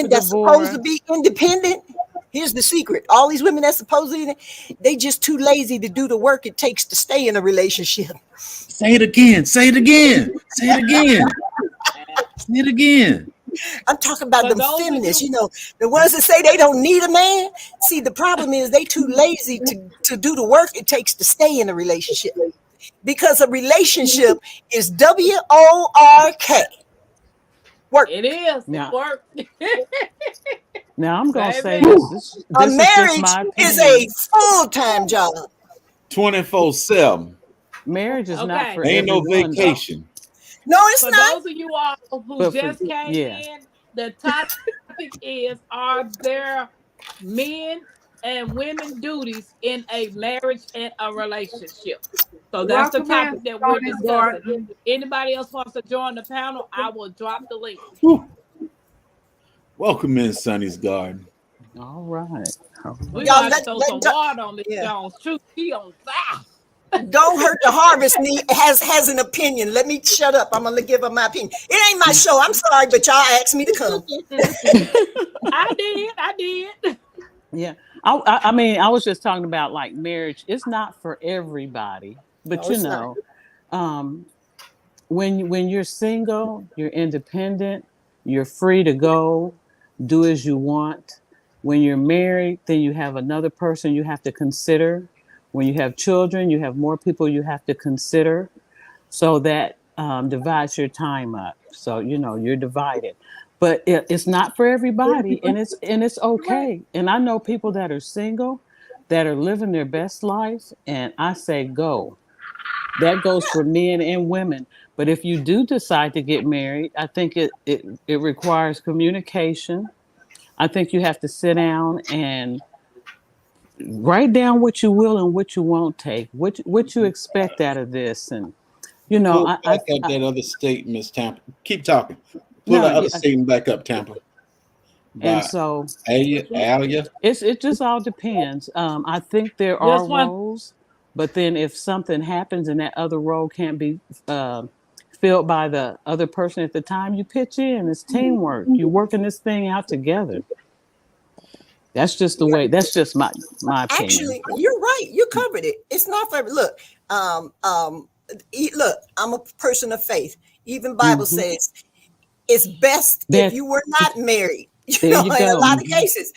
women for that's supposed to divorce. be independent, here's the secret. All these women that's supposedly, they just too lazy to do the work it takes to stay in a relationship. Say it again. Say it again. Say it again. Say it again. I'm talking about For them those of feminists, you, the ones that say they don't need a man. See, the problem is they too lazy to do the work it takes to stay in a relationship. Because a relationship is WORK. Work. it is Now, work, now I'm gonna say baby. this. A This is just marriage my is a opinion. full-time job. 24/7. Marriage is not Okay. for Ain't no everyone, though. vacation. No, it's For not. those of you all who But for just came yeah, in, the topic is: are there men and women duties in a marriage and a relationship? So that's the Welcome in, topic that we're Tony discussing. Gordon. Anybody else wants to join the panel? I will drop the link. Whew. Welcome in, Sonny's Garden. all right. All We're right. gonna Y'all have to throw some let water on Miss yeah. Jones. Truth, she on fire. Don't hurt the harvest has an opinion. Let me shut up. I'm gonna give her my opinion. It ain't my show. I'm sorry, but y'all asked me to come. I did. Yeah. I mean, I was just talking about like marriage. It's not for everybody, but No, it's not. um, when you're single, you're independent, you're free to go, do as you want. When you're married, then you have another person you have to consider. When you have children, you have more people you have to consider. So that divides your time up. So you're divided, but it's not for everybody, and it's Right. okay. And I know people that are single, that are living their best life, and I say go. That goes for men and women. But if you do decide to get married, I think it requires communication. I think you have to sit down and write down what you will and what you won't take, what you expect out of this, and Pull I, back I, up I that other statement, Miss Tampa. Keep talking. Pull no, that other yeah, statement back up, Tampa. and By so Alia. it just all depends. I think there are Just one. roles, but then if something happens and that other role can't be uh, filled by the other person at the time, you pitch in. It's teamwork. You're working this thing out together. That's just the way. That's just my opinion. Actually, you're right. You covered it. It's not for look. Look. I'm a person of faith. Even Bible Hmm. says it's best if That you were not married. there you In a go. lot of cases.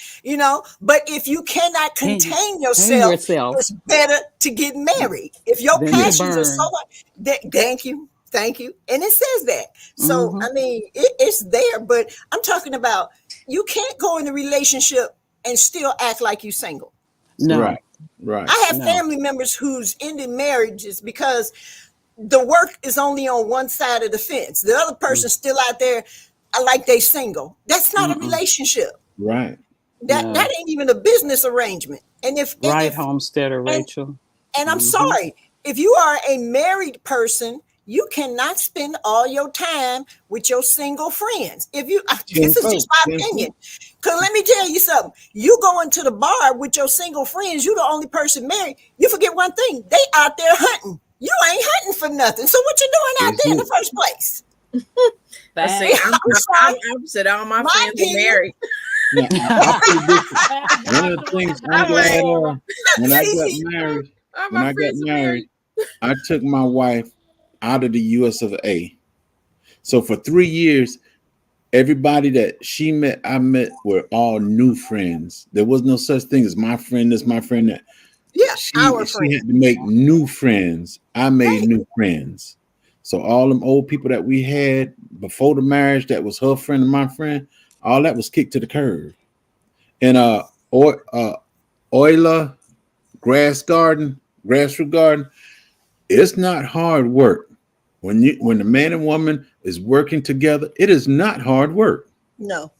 But if you cannot Tame, contain tame yourself, yourself. it's better to get married. If your Than to passions are so burn. much, thank you, and it says that. So Hmm. I mean, it's there, but I'm talking about you can't go in a relationship and still act like you single. No, Right. Right. I have no. family members who's ended marriages because the work is only on one side of the fence. The other Mm, person's still out there like they single. That's not a mm-mm, relationship. Right. That no. ain't even a business arrangement. And Right, Homesteader and Rachel. and I'm Hmm. sorry, if you are a married person, you cannot spend all your time with your single friends. If you, this is just 10-4. my 10-4. opinion. Because let me tell you something. You go into the bar with your single friends, you the only person married. You forget one thing. They out there hunting. You ain't hunting for nothing. So what you doing out That's there in it. the first place? But Bad. see, I'm I'm sorry. opposite. All my My friends are opinion. married. Now, I put it this way. Pastor One of the Joshua things has a I'm I'm point, like, glad Laura. when I got See, married, all when my I got friends are married, married. I took my wife out of the US of A. So for 3 years, everybody that she met, I met were all new friends. There was no such thing as my friend, this, my friend, that. yeah, our She friend. had to make new friends. I made Right. new friends. So all them old people that we had before the marriage that was her friend and my friend, all that was kicked to the curb. And Euler grassroot garden, it's not hard work. When the man and woman is working together, it is not hard work. No,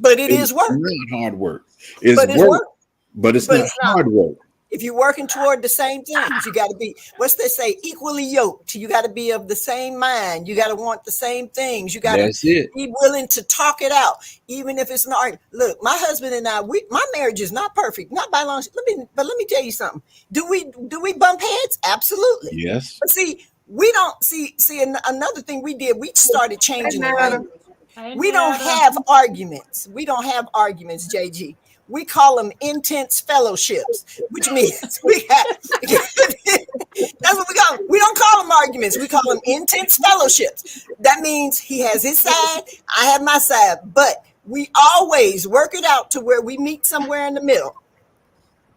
but it It is is work. not hard work. It's But it's work, work. but it's But not it's not. hard work. If you're working toward the same things, you got to be, what's they say, equally yoked. You got to be of the same mind. You got to want the same things. You got to That's it. be willing to talk it out, even if it's not. Look, my husband and I, my marriage is not perfect, not by long. But let me tell you something. Do we bump heads? Absolutely. Yes. But see, we don't see. Another thing we did, we started Hey, changing the madam. language. Hey, We don't Netta. have arguments. We don't have arguments, JG. We call them intense fellowships, which means we have. That's what we call them. We don't call them arguments. We call them intense fellowships. That means he has his side, I have my side, but we always work it out to where we meet somewhere in the middle.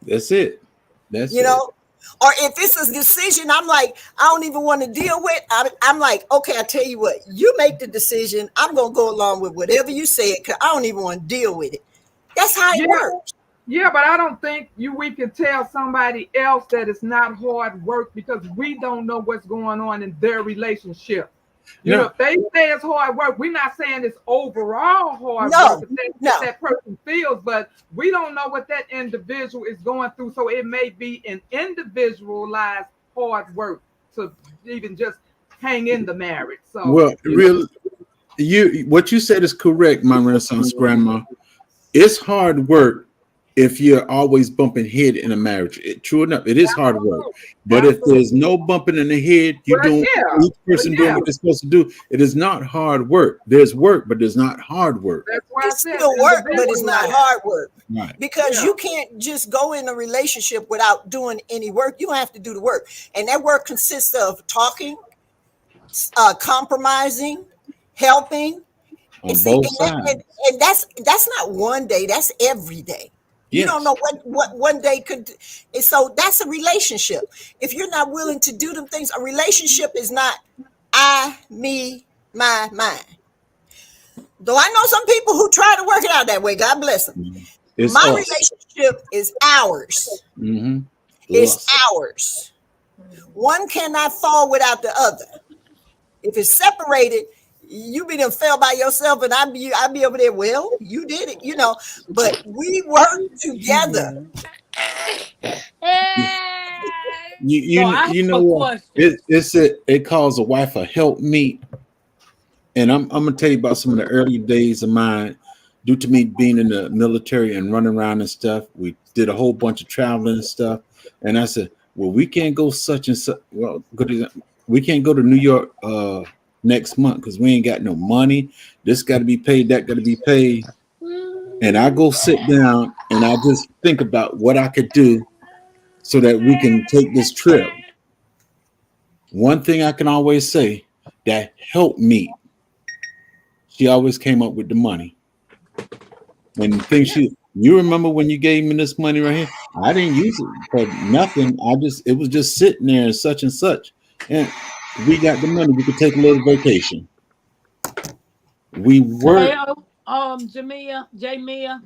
That's it. That's You it. know, or if it's a decision I'm like, I don't even want to deal with, I'm like, okay, I tell you what, you make the decision. I'm going to go along with whatever you say because I don't even want to deal with it. That's how it Yeah. works. Yeah, but I don't think we can tell somebody else that it's not hard work because we don't know what's going on in their relationship. You know, if they say it's hard work, we're not saying it's overall hard No, work. That's no. what that person feels, but we don't know what that individual is going through. So it may be an individualized hard work to even just hang in the marriage. So Well, what you said is correct, my Renaissance grandma. It's hard work if you're always bumping head in a marriage. True enough, it is hard work. But if there's no bumping in the head, you're doing each person doing what they're supposed to do. It is not hard work. There's work, but there's not hard work. that's why It's still work, but it's not hard work. Right. Because you can't just go in a relationship without doing any work. You have to do the work. And that work consists of talking, compromising, helping. On both sides. And that's not one day, that's every day. You Yes. don't know what one day could. And so that's a relationship. If you're not willing to do them things, a relationship is not I, me, my, mine. Though I know some people who try to work it out that way. God bless them. It's My us. relationship is ours. Mhm. It's Us. ours. One cannot fall without the other. If it's separated, you be done fell by yourself, and I be over there. Well, you did it, But we work together. You know what? It calls a wife a help meet. And I'm gonna tell you about some of the early days of mine. Due to me being in the military and running around and stuff, we did a whole bunch of traveling and stuff. And I said, well, we can't go such and such. Well, we can't go to New York next month because we ain't got no money. This got to be paid, that got to be paid. And I go sit down and I just think about what I could do so that we can take this trip. One thing I can always say, that helped me. She always came up with the money. And you remember when you gave me this money right here? I didn't use it for nothing. It was just sitting there and such. And we got the money. We could take a little vacation. We work. Jamia.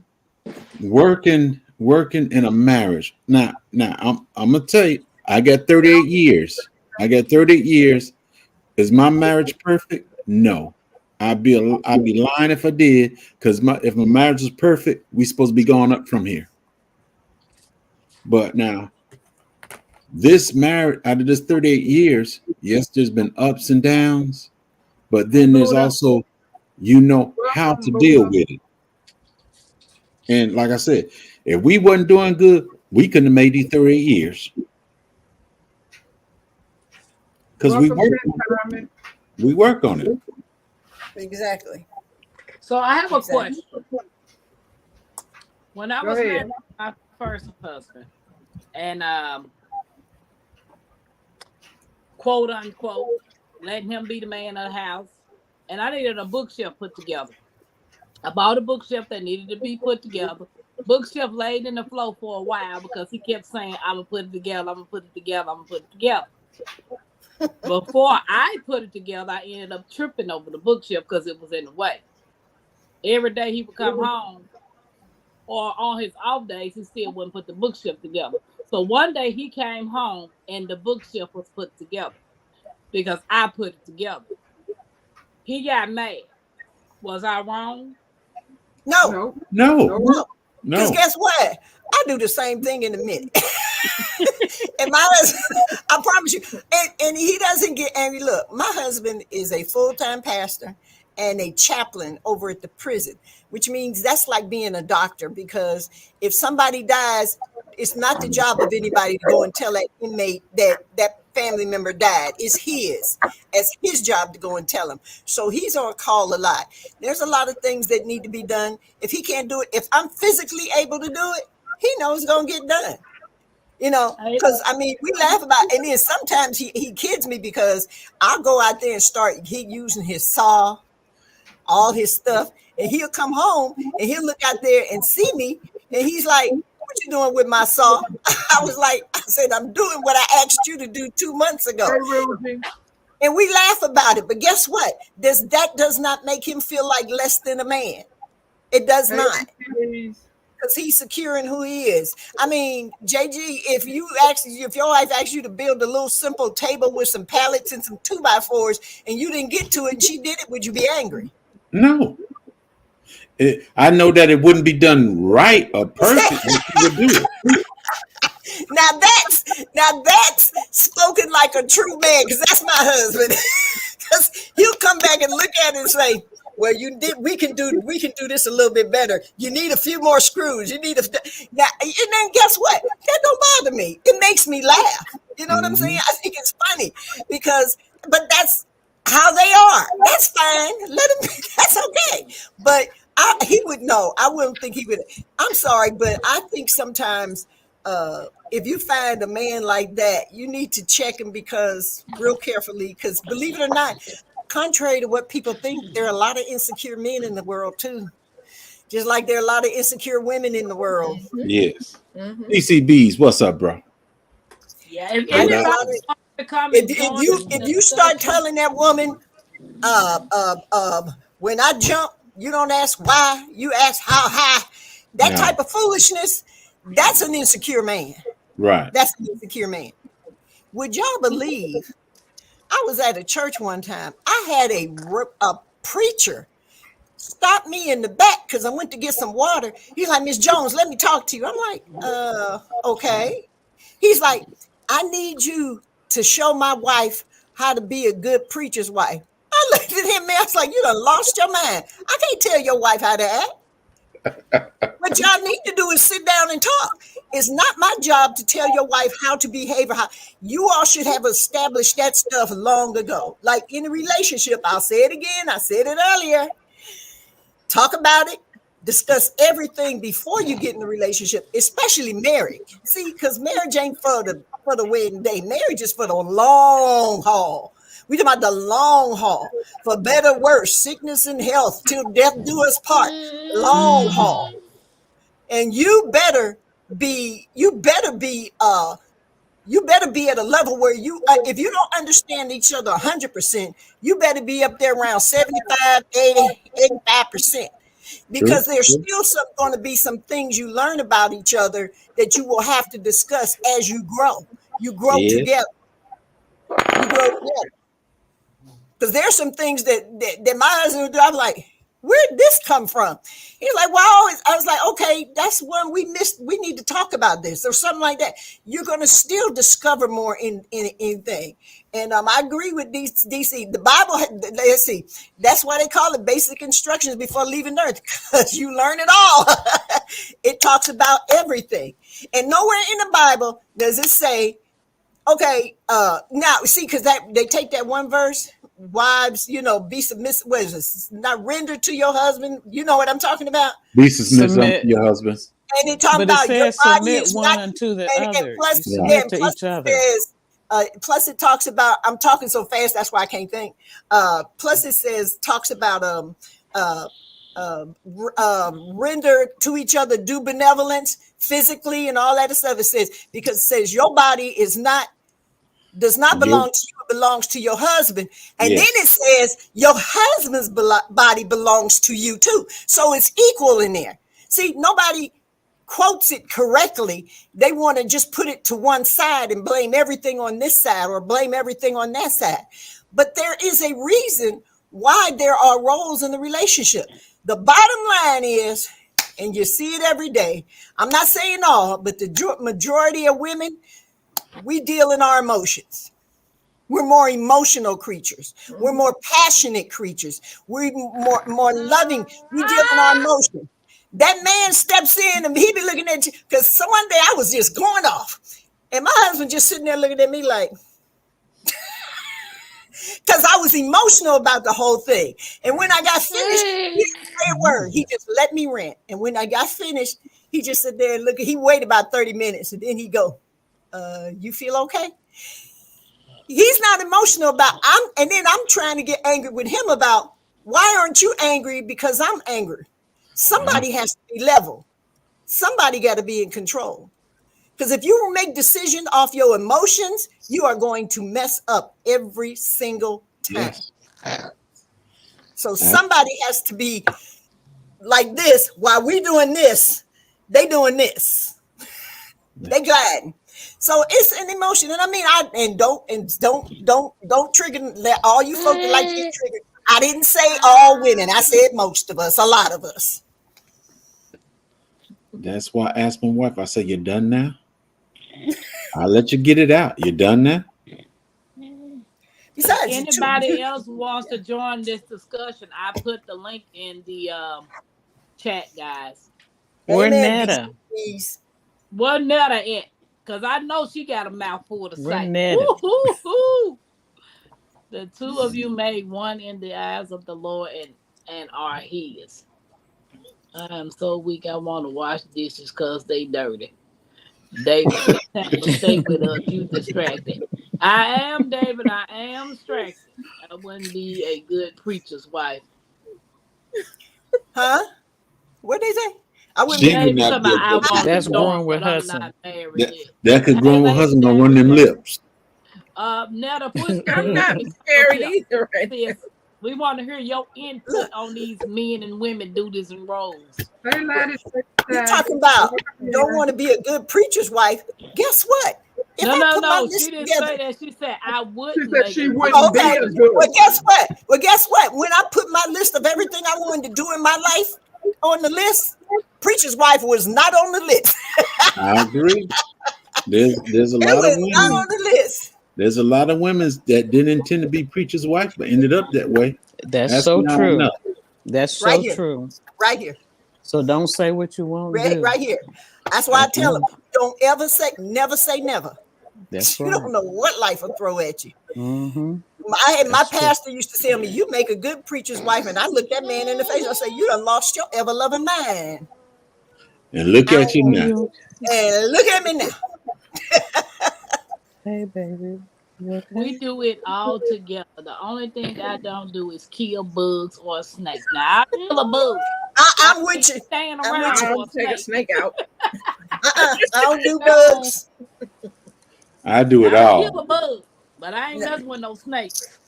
Working in a marriage. Now, I'm gonna tell you, I got 38 years. Is my marriage perfect? No. I'd be lying if I did, because if my marriage was perfect, we supposed to be going up from here. But now, this marriage, out of this 38 years, yes, there's been ups and downs, but then there's also, how to deal with it. And like I said, if we wasn't doing good, we couldn't have made these 38 years. Because we work on it. Exactly. So I have a question. When I was married to my first husband, and quote unquote, letting him be the man of the house, and I needed a bookshelf put together. I bought a bookshelf that needed to be put together. Bookshelf laid in the floor for a while because he kept saying, I'm gonna put it together, I'm gonna put it together, I'm gonna put it together. Before I put it together, I ended up tripping over the bookshelf because it was in the way. Every day he would come home, or on his off days, he still wouldn't put the bookshelf together. So one day he came home and the bookshelf was put together because I put it together. He got mad. Was I wrong? No. Because guess what? I do the same thing in a minute. And my husband, I promise you, and he doesn't get angry. Look, my husband is a full-time pastor and a chaplain over at the prison, which means that's like being a doctor, because if somebody dies, It's not the job of anybody to go and tell that inmate that that family member died. It's his. It's his job to go and tell him. So he's on call a lot. There's a lot of things that need to be done. If he can't do it, if I'm physically able to do it, he knows it's gonna get done. Because I mean, we laugh about, and then sometimes he kids me because I'll go out there and start using his saw, all his stuff, and he'll come home and he'll look out there and see me, and he's like, "What you doing with my saw?" I said, "I'm doing what I asked you to do 2 months ago." And we laugh about it, but guess what? That does not make him feel like less than a man. It does not. Because he's secure in who he is. I mean, JG, if your wife asked you to build a little simple table with some pallets and some 2x4s and you didn't get to it and she did it, would you be angry? No. I know that it wouldn't be done right or perfect, but she would do it. Now that's spoken like a true man, because that's my husband. Because he'll come back and look at it and say, "Well, we can do this a little bit better. You need a few more screws. You need now." And then guess what? That don't bother me. It makes me laugh. You know what I'm saying? I think it's funny but that's how they are. That's fine. Let him. That's okay. But he would know. I wouldn't think he would. I'm sorry, but I think sometimes if you find a man like that, you need to check him real carefully, because believe it or not, contrary to what people think, there are a lot of insecure men in the world too. Just like there are a lot of insecure women in the world. Yes. DCBs, what's up, bro? Yeah. If you start telling that woman, when I jump, you don't ask why, you ask how high. That type of foolishness, that's an insecure man. Right. That's an insecure man. Would y'all believe? I was at a church one time. I had a preacher stop me in the back because I went to get some water. He's like, "Miss Jones, let me talk to you." I'm like, okay. He's like, "I need you to show my wife how to be a good preacher's wife." I looked at him, man. I was like, "You done lost your mind. I can't tell your wife how to act." What y'all need to do is sit down and talk. It's not my job to tell your wife how to behave or how. You all should have established that stuff long ago. Like in a relationship, I'll say it again. I said it earlier. Talk about it. Discuss everything before you get in a relationship, especially marriage. See, because marriage ain't for the wedding day. Marriage is for the long haul. We talking about the long haul, for better or worse, sickness and health, till death do us part. Long haul. And you better be at a level where you, if you don't understand each other 100%, you better be up there around 75, 80, 85%. Because there's still going to be some things you learn about each other that you will have to discuss as you grow. You grow together. You grow together. Because there's some things that my husband would do. I'm like, where'd this come from? He's like, well, I was like, okay, that's one we missed. We need to talk about this or something like that. You're going to still discover more in anything. And I agree with DC. The Bible, let's see, that's why they call it basic instructions before leaving earth, because you learn it all. It talks about everything. And nowhere in the Bible does it say, okay, now see, because they take that one verse, wives, be submissive. What is this? Not render to your husband. You know what I'm talking about? Be submissive to your husband. And it talks about your body is one not unto the other. And plus, to each other. Plus it talks about, I'm talking so fast, that's why I can't think. Plus it talks about render to each other due benevolence physically and all that stuff. Because it says your body does not belong to you, it belongs to your husband. And then it says your husband's body belongs to you too. So it's equal in there. See, nobody quotes it correctly. They want to just put it to one side and blame everything on this side or blame everything on that side. But there is a reason why there are roles in the relationship. The bottom line is, and you see it every day, I'm not saying all, but the majority of women, we deal in our emotions. We're more emotional creatures. We're more passionate creatures. We're more loving. We deal in our emotions. That man steps in and he be looking at you. Because so one day I was just going off. And my husband just sitting there looking at me like, because I was emotional about the whole thing. And when I got finished, he didn't say a word. He just let me rant. And when I got finished, he just sat there and looked. He waited about 30 minutes. And then he go, you feel okay? He's not emotional about, and then I'm trying to get angry with him about, why aren't you angry because I'm angry? Somebody has to be level. Somebody got to be in control. Because if you make decisions off your emotions, you are going to mess up every single time. Yes. So somebody has to be like this while we doing this, they doing this. They gliding. So it's an emotion. And I mean, don't trigger that all you folks that like to get triggered. I didn't say all women. I said most of us, a lot of us. That's why I asked my wife, I said, you done now? I'll let you get it out. You done now? Besides, anybody else wants to join this discussion, I put the link in the chat, guys. Where Amen. Netta? What Netta at? Because I know she got a mouthful to Where say. Netta? Woo-hoo-hoo. The two of you made one in the eyes of the Lord and are his. I'm so weak I want to wash dishes because they dirty. David, stay with us. You distracted. I am David. I am distracted. I wouldn't be a good preacher's wife. Huh? What did they say? I wouldn't She be. would not be a good want That's to growing join, with but I'm Hudson. not married yet. That could grow with husband gonna run them lips. Netta, put I'm not married either. Right now. sis, we want to hear your input on these men and women duties and roles. They let it say You're that. talking about don't want to be a good preacher's wife. Guess what? If I put my No. list She didn't together, say that. She said I She wouldn't. said make she it. wouldn't be okay. as good. Well, guess what? When I put my list of everything I wanted to do in my life on the list, preacher's wife was not on the list. I agree. There's a It lot was of not women. on the list. There's a lot of women that didn't intend to be preacher's wife, but ended up that way. That's so beyond true. enough. That's so Right here. true. Right here. So don't say what you won't do. Right here. That's why I tell them, don't ever say, never say never. That's You right. don't know what life will throw at you. Mm-hmm. My That's true. pastor used to tell me, you make a good preacher's wife. And I looked that man in the face. I said, you done lost your ever-loving mind. And look at you now. And look at me now. Hey, baby. You okay? We do it all together. The only thing I don't do is kill bugs or snakes. Now I kill a bug. I'm with you. Staying I'm around with I for don't take a snake out. I don't do bugs. I do it I kill all. a bug, but I ain't messing with no snakes.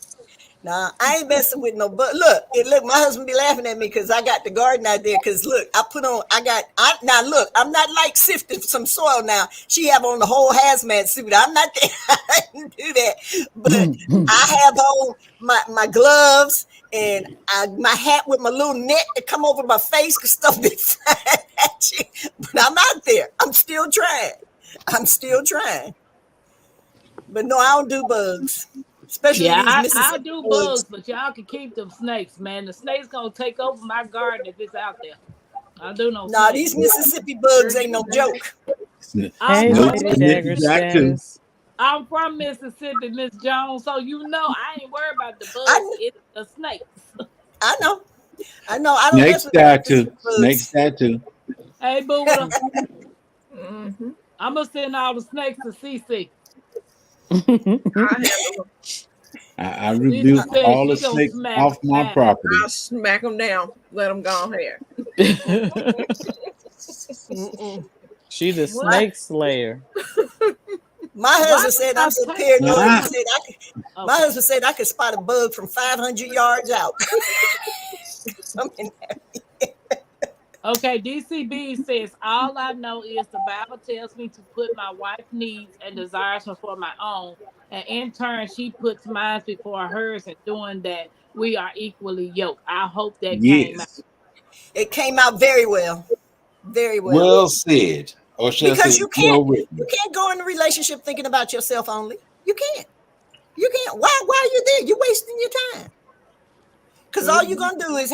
Nah, I ain't messing with no bug. Look, my husband be laughing at me because I got the garden out there. Because look, now look, I'm not like sifting some soil now. She have on the whole hazmat suit. I'm not there. I didn't do that. But I have on my gloves and my hat with my little net to come over my face because stuff be flying at you. But I'm out there. I'm still trying. But no, I don't do bugs. Especially Yeah, these I Mississippi do bugs. bugs, but y'all can keep them snakes, man. The snakes gonna take over my garden if it's out there. I do no Nah, snakes. these Mississippi bugs ain't no joke. Hey, No, Lady it's Dagger Jack too. status. I'm from Mississippi, Miss Jones, so you know I ain't worried about the bugs. It's the snakes. I know. I don't Snake mess with statue. the bugs. Snake statue. Hey, Buddha, Mm-hmm. I'm gonna send all the snakes to CC. I rebuke said all the she gonna snakes smack off my back. property. I'll smack them down. Let them go ahead. Mm-mm. She the What? snake slayer. My husband said I'm so paranoid. Ah. He said my husband said I could spot a bug from 500 yards out. Okay, DCB says all I know is the Bible tells me to put my wife's needs and desires before my own, and in turn she puts mine before hers, and doing that we are equally yoked. I hope that came out. Yes. It came out very well. Very well. Well said. Or shall I Because say, you well written. can't go in a relationship thinking about yourself only. You can't. Why are you there? You're wasting your time. Because all you're gonna do is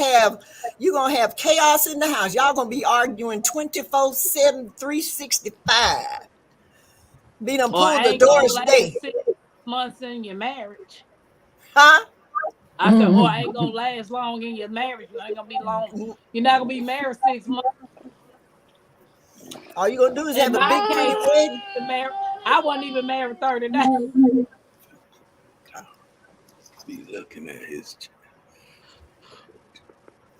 you're gonna have chaos in the house. Y'all gonna be arguing 24/7, 365. Be done Or pull the ain't gonna Doris Day. last 6 months in your marriage. Huh? I said, or ain't gonna last long in your marriage. You ain't gonna be long. You're not gonna be married 6 months. All you're gonna do is In have a my big pretty case, wedding. I wasn't even married 30 days. Be looking at his.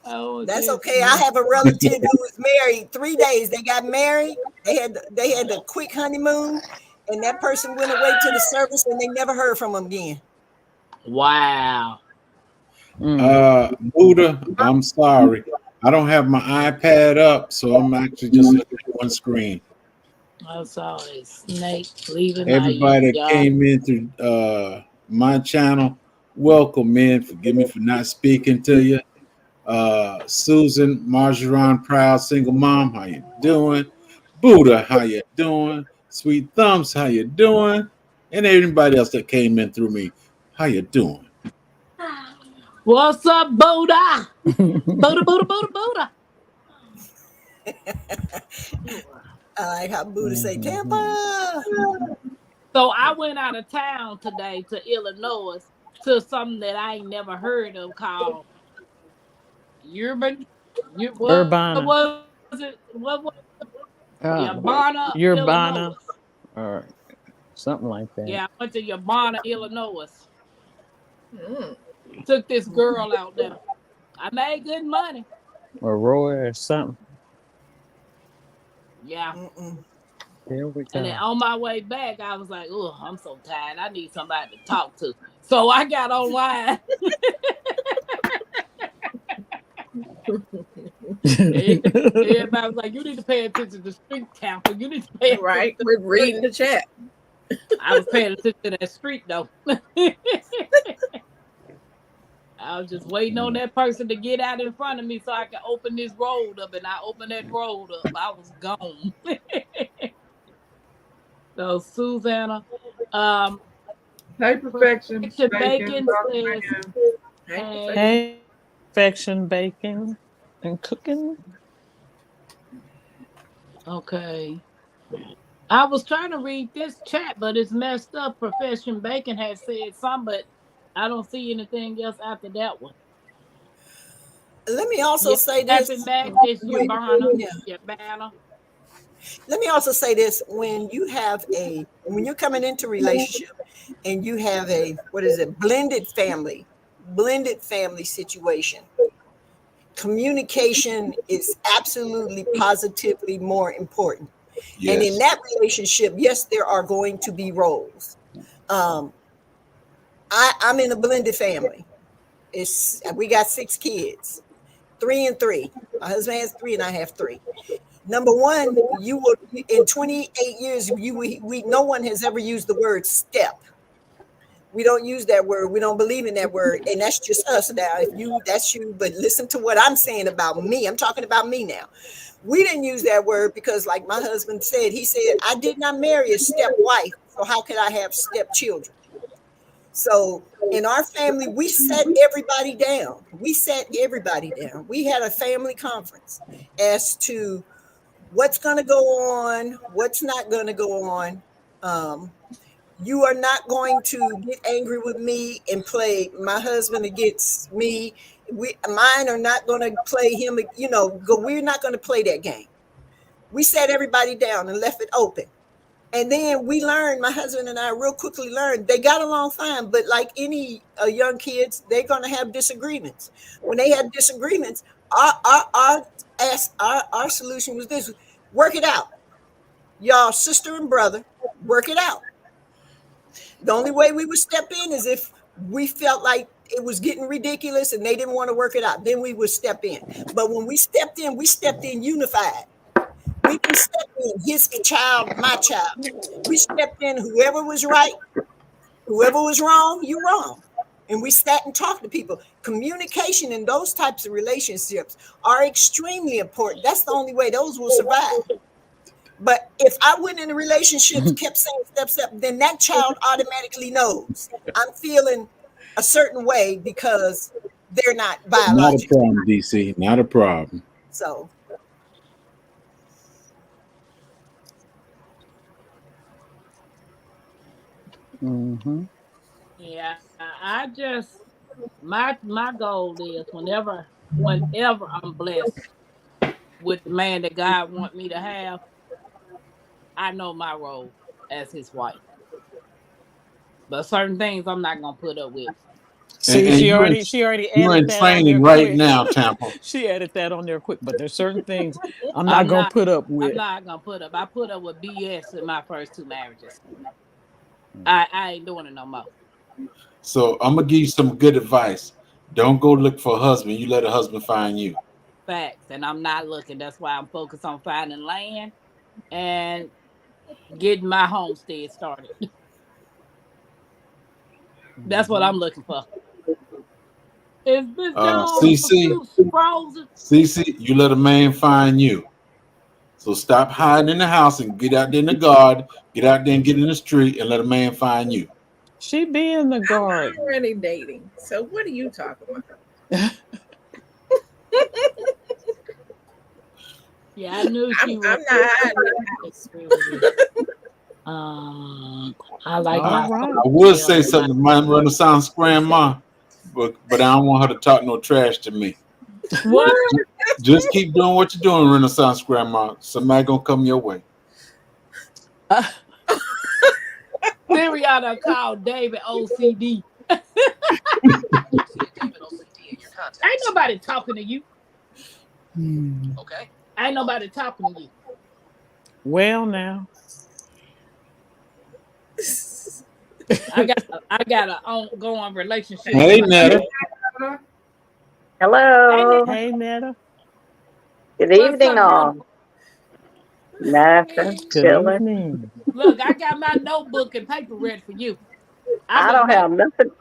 Oh, That's this okay. I have a relative who was married 3 days. They got married. They had a quick honeymoon, and that person went away to the service, and they never heard from them again. Wow. Buddha, I'm sorry. I don't have my iPad up, so I'm actually just looking at one screen. I saw a snake leaving Everybody my that came in through my channel, welcome, man. Forgive me for not speaking to you. Susan Marjoran, proud single mom, how you doing? Buddha, how you doing? Sweet Thumbs, how you doing? And everybody else that came in through me, how you doing? What's up, Buddha? Buddha, Buddha, Buddha, Buddha. I like how Buddha say Tampa. So I went out of town today to Illinois to something that I ain't never heard of called Urbana. Urbana. What was it? What was Urbana, Urbana, Illinois. or something like that. Yeah, I went to Urbana, Illinois. Mm. Took this girl out there. I made good money. Or Roy or something. Yeah. Here we go. And then on my way back, I was like, oh, I'm so tired. I need somebody to talk to. So I got online. Everybody was like, you need to pay attention to street tamper. You need to pay attention. Right. We're reading the chat. I was paying attention to that street, though. I was just waiting on that person to get out in front of me so I could open this road up, and I opened that road up. I was gone. So, Susanna, Hey, Perfection Perfection Bacon. Bacon says, Hey, Perfection Bacon and cooking. okay. I was trying to read this chat, but it's messed up. Profession Bacon has said some, but I don't see anything else after that one. Let me also say this. Tapping back is Urbana. Urbana. Let me also say this: when you're coming into a relationship and you have a blended family situation, communication is absolutely positively more important. Yes. And in that relationship, yes, there are going to be roles. I'm in a blended family. We got 6 kids, 3 and 3. My husband has 3 and I have 3. Number one, you will in 28 years, no one has ever used the word step. We don't use that word. We don't believe in that word, and that's just us now. That's you. But listen to what I'm saying about me. I'm talking about me now. We didn't use that word because, like my husband said, he said, I did not marry a step wife, so how could I have step children? So in our family, we set everybody down. We had a family conference as to what's going to go on, what's not going to go on. You are not going to get angry with me and play my husband against me. Mine are not going to play him, we're not going to play that game. We set everybody down and left it open. And then we learned, my husband and I real quickly learned, they got along fine, but like any young kids, they're going to have disagreements. When they had disagreements, our solution was this: work it out. Y'all, sister and brother, work it out. The only way we would step in is if we felt like it was getting ridiculous and they didn't want to work it out. Then we would step in. But when we stepped in unified. We didn't step in his child, my child. We stepped in whoever was right, whoever was wrong, you're wrong. And we sat and talked to people. Communication in those types of relationships are extremely important. That's the only way those will survive. But if I went in a relationship, kept saying step, then that child automatically knows I'm feeling a certain way because they're not Not a biological. problem, DC. Not a problem. So Mm-hmm. Yeah, I just my goal is whenever I'm blessed with the man that God want me to have, I know my role as his wife. But certain things I'm not gonna put up with. See, And she already you added in that on there training right quick. now, Tampa. She added that on there quick. But there's certain things I'm not I'm gonna not put up I'm with. not gonna put up. I put up with BS in my first 2 marriages. Mm. I ain't doing it no more. So I'm gonna give you some good advice. Don't go look for a husband. You let a husband find you. Facts. And I'm not looking. That's why I'm focused on finding land and getting my homestead started. That's what Mhm. I'm looking for. Is Miss Jones CC, frozen? CC, you let a man find you. So stop hiding in the house and get out there in the garden. Get out there and get in the street and let a man find you. She be in the I'm garden. already dating. So what are you talking about? Yeah, I knew she I'm was. not hiding in the house. I like All my right. I would say something to my Renaissance grandma, but I don't want her to talk no trash to me. What? Just keep doing what you're doing, Renaissance grandma. Somebody gonna come your way. Then we ought to call David OCD. Ain't nobody talking to you. Ain't nobody talking to you. Well, now. I got a ongoing relationship with Hey, my. Netta. Hey, Nick, Hello. Hey, Netta. Good what's evening, up, all. beautiful? Nothing. Good Chilling. evening. Look, I got my notebook and paper ready for you. I've I been don't waiting. have nothing.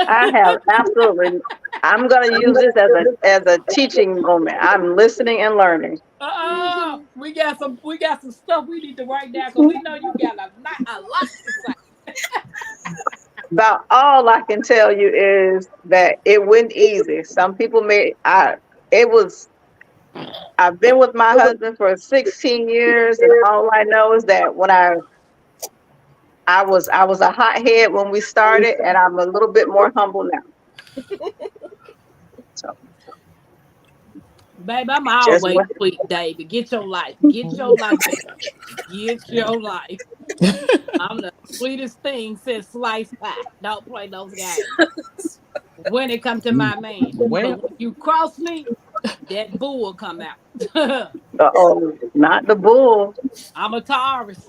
I have absolutely. I'm going to use this as a teaching moment. I'm listening and learning. We got some stuff we need to write down because we know you got a lot to say. About all I can tell you is that it went easy. Some people may. It was. I've been with my husband for 16 years, and all I know is that when I was a hothead when we started, and I'm a little bit more humble now. So Baby, I'm just always what. sweet, David. Get your life. Get your life together. Get your life. I'm the sweetest thing since sliced pie. Don't play those games. When it comes to my man. But Well, when you cross me, that bull will come out. Oh, not the bull. I'm a Taurus.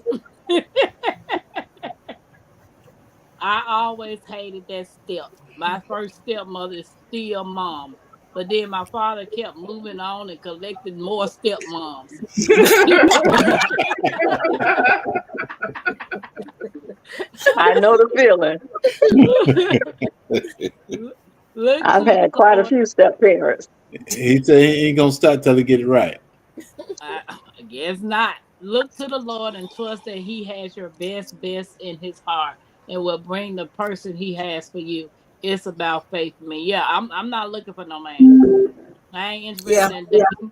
I always hated that step. My first stepmother is still mom. But then my father kept moving on and collecting more stepmoms. I know the feeling. Look I've to the had quite a Lord. few step parents. He said he ain't gonna stop till he get it right. I guess not. Look to the Lord and trust that He has your best in His heart and will bring the person He has for you. It's about faith for me. Yeah, I'm not looking for no man. I ain't yeah, interested in dating.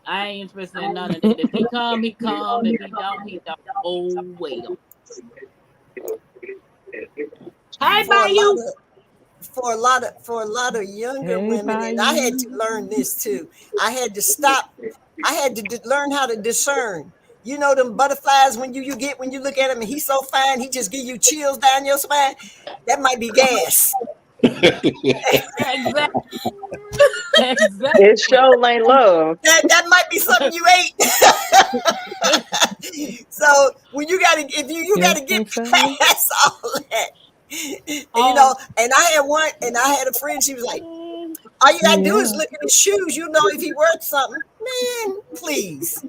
I ain't interested in none of that. If he come, he come. If he don't, he don't. Oh well. Hey, for a lot Bayou. of for a lot of younger hey, women, and I had to Bayou. learn this too. I had to stop. I had to learn how to discern. You know them butterflies when you get when you look at him and he's so fine, he just give you chills down your spine. That might be gas. Exactly. It Exactly. sure ain't love. That might be something you ate. So when you gotta if you Yes, gotta get sir. past all that. And, Oh, and I had one, and I had a friend. She was like, "All you gotta do is Yeah. look at his shoes. You know if he worth something." Man, please.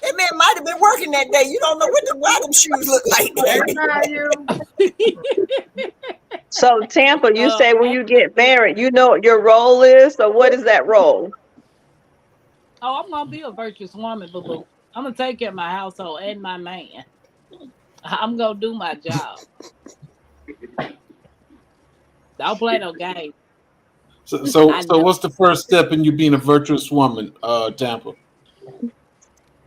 That man might have been working that day. You don't know why them shoes look like Hey, that. Bayou. So Tampa, you say when hey, you get married, you know what your role is. So what is that role? I'm gonna be a virtuous woman, boo boo. I'm gonna take care of my household and my man. I'm gonna do my job. Don't play no game. So what's the first step in you being a virtuous woman, Tampa?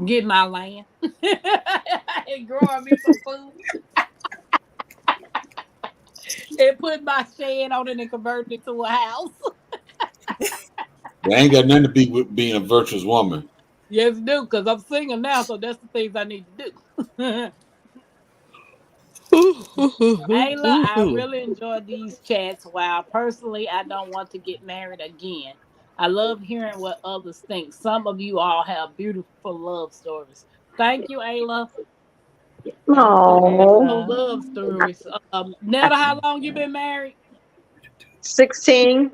Get my land and growing me some food and put my shed on it and convert it to a house. That ain't got nothing to do with being a virtuous woman. Yes, do, because I'm single now, so that's the things I need to do. Ayla, I really enjoyed these chats. While personally, I don't want to get married again. I love hearing what others think. Some of you all have beautiful love stories. Thank you, Ayla. Oh, Love stories. Netta, how long you been married? 16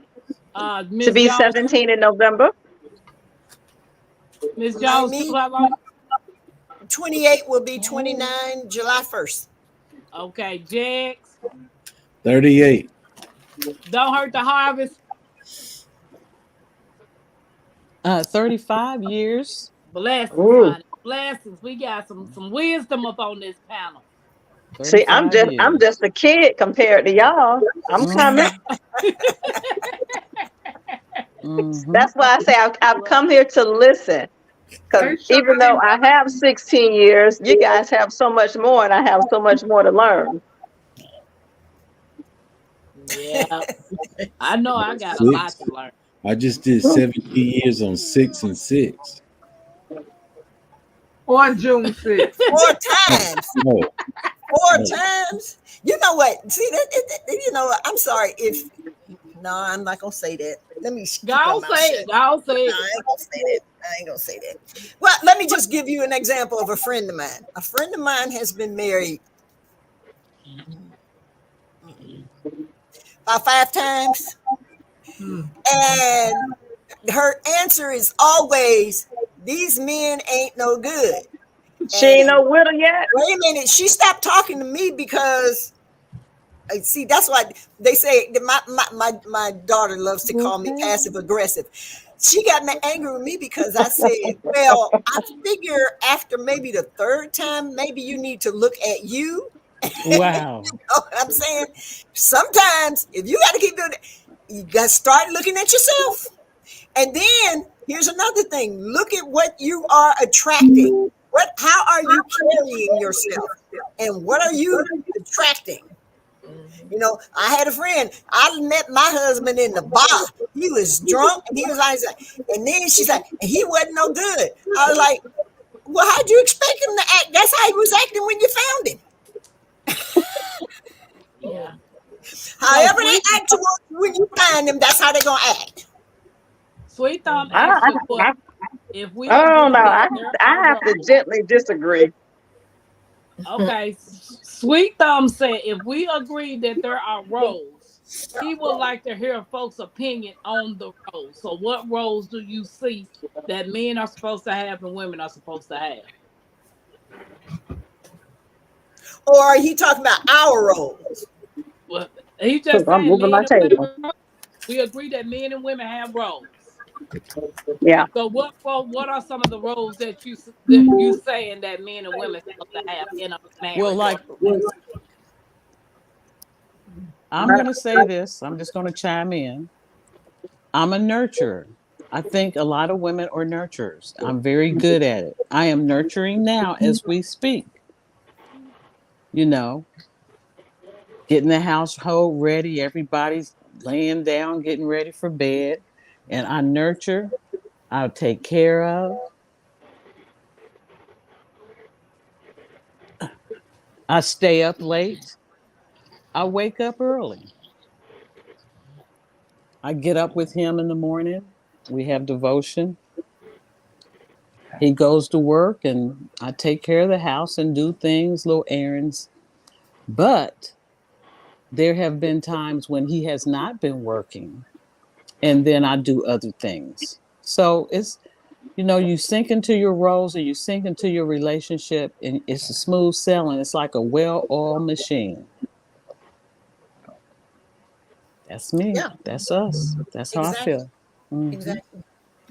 to Miss be Jones, 17 in November. Miss Like Jones, me, too, how long? 28 will be 29 July 1st. Okay, Jax. 38. Don't hurt the harvest. 35 years. Blessings, Ooh. honey. Blessings. We got some wisdom up on this panel. See, I'm 35 years. just a kid compared to y'all. I'm coming. Mhm. That's why I say I've come here to listen. Because Hey, even though Charlene. I have 16 years, you guys have so much more, and I have so much more to learn. Yeah, I know I got a lot 6. to learn. I just did 70 years on 6 and 6. On June 6th. 4 times. Oh, 4 times. You know what? See, you know what? I'm sorry if. No, I'm not gonna say that. Let me keep my Go mouth say shut. it. Go say No, it. I ain't gonna say that. I ain't gonna say that. Well, let me just give you an example of a friend of mine. A friend of mine has been married about 5 times, and her answer is always, "These men ain't no good." She ain't And no widow yet. wait a minute, she stopped talking to me because see, that's why they say that my daughter loves to call me passive aggressive. She got angry with me because I said, well, I figure after maybe the 3rd time, maybe you need to look at you. Wow. You know what I'm saying? Sometimes if you got to keep doing it, you got to start looking at yourself. And then here's another thing. Look at what you are attracting. How are you carrying yourself? And what are you attracting? You know, I had a friend. I met my husband in the bar. He was drunk, and he was like, and then she's like, he wasn't no good. I was like, well, how'd you expect him to act? That's how he was acting when you found him. Yeah. However they act towards you when you find them, that's how they're gonna act. Sweet Thumb I, asked I, the question. I, If we I don't know. agree that there I are have to roles. gently disagree. Okay. Sweet Thumb said if we agree that there are roles, he would like to hear folks' opinion on the roles. So what roles do you see that men are supposed to have and women are supposed to have? Or are he talking about our roles? Well, he just I'm saying moving men my and women. table. We agree that men and women have roles. Yeah. So what are some of the roles that you saying that men and women supposed to have in a Well, marriage? like I'm going to say this, I'm just going to chime in. I'm a nurturer. I think a lot of women are nurturers. I'm very good at it. I am nurturing now as we speak. You know, getting the household ready, everybody's laying down, getting ready for bed. And I nurture, I'll take care of. I stay up late. I wake up early. I get up with him in the morning. We have devotion. He goes to work and I take care of the house and do things, little errands. But there have been times when he has not been working and then I do other things. So it's, you sink into your roles and you sink into your relationship and it's a smooth sailing. It's like a well-oiled machine. That's me. Yeah, That's us. That's how I exactly. feel. Mhm. Exactly.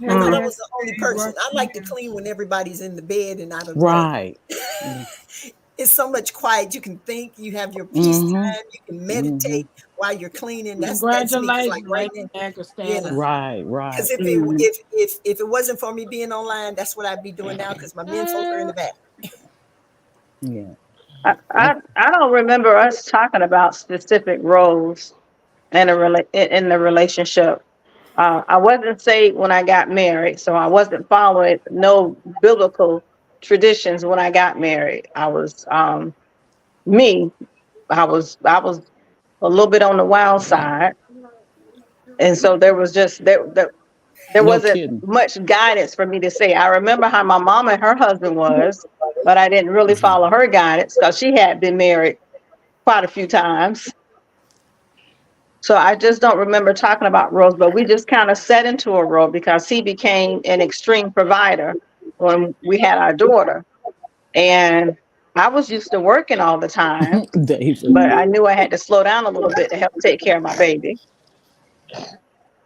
I thought I Mm. was the only person. I like to clean when everybody's in the bed and out of the way. Right. it's so much quiet. You can think, you have your peace Mm-hmm. time, you can meditate while you're cleaning. That's me. 'Cause Congratulations, like right Lady now, Pakistan. Right, right. because if Mm. it wasn't for me being online, that's what I'd be doing now. Because my men folk are in the back. Yeah. I don't remember us talking about specific roles in in the relationship. I wasn't saved when I got married, so I wasn't following no biblical traditions when I got married. I was me. I was a little bit on the wild side, and so there was just there No wasn't kidding. much guidance for me to say. I remember how my mom and her husband was, but I didn't really follow her guidance because she had been married quite a few times. So I just don't remember talking about roles, but we just kind of set into a role because he became an extreme provider when we had our daughter. And I was used to working all the time, David. but I knew I had to slow down a little bit to help take care of my baby.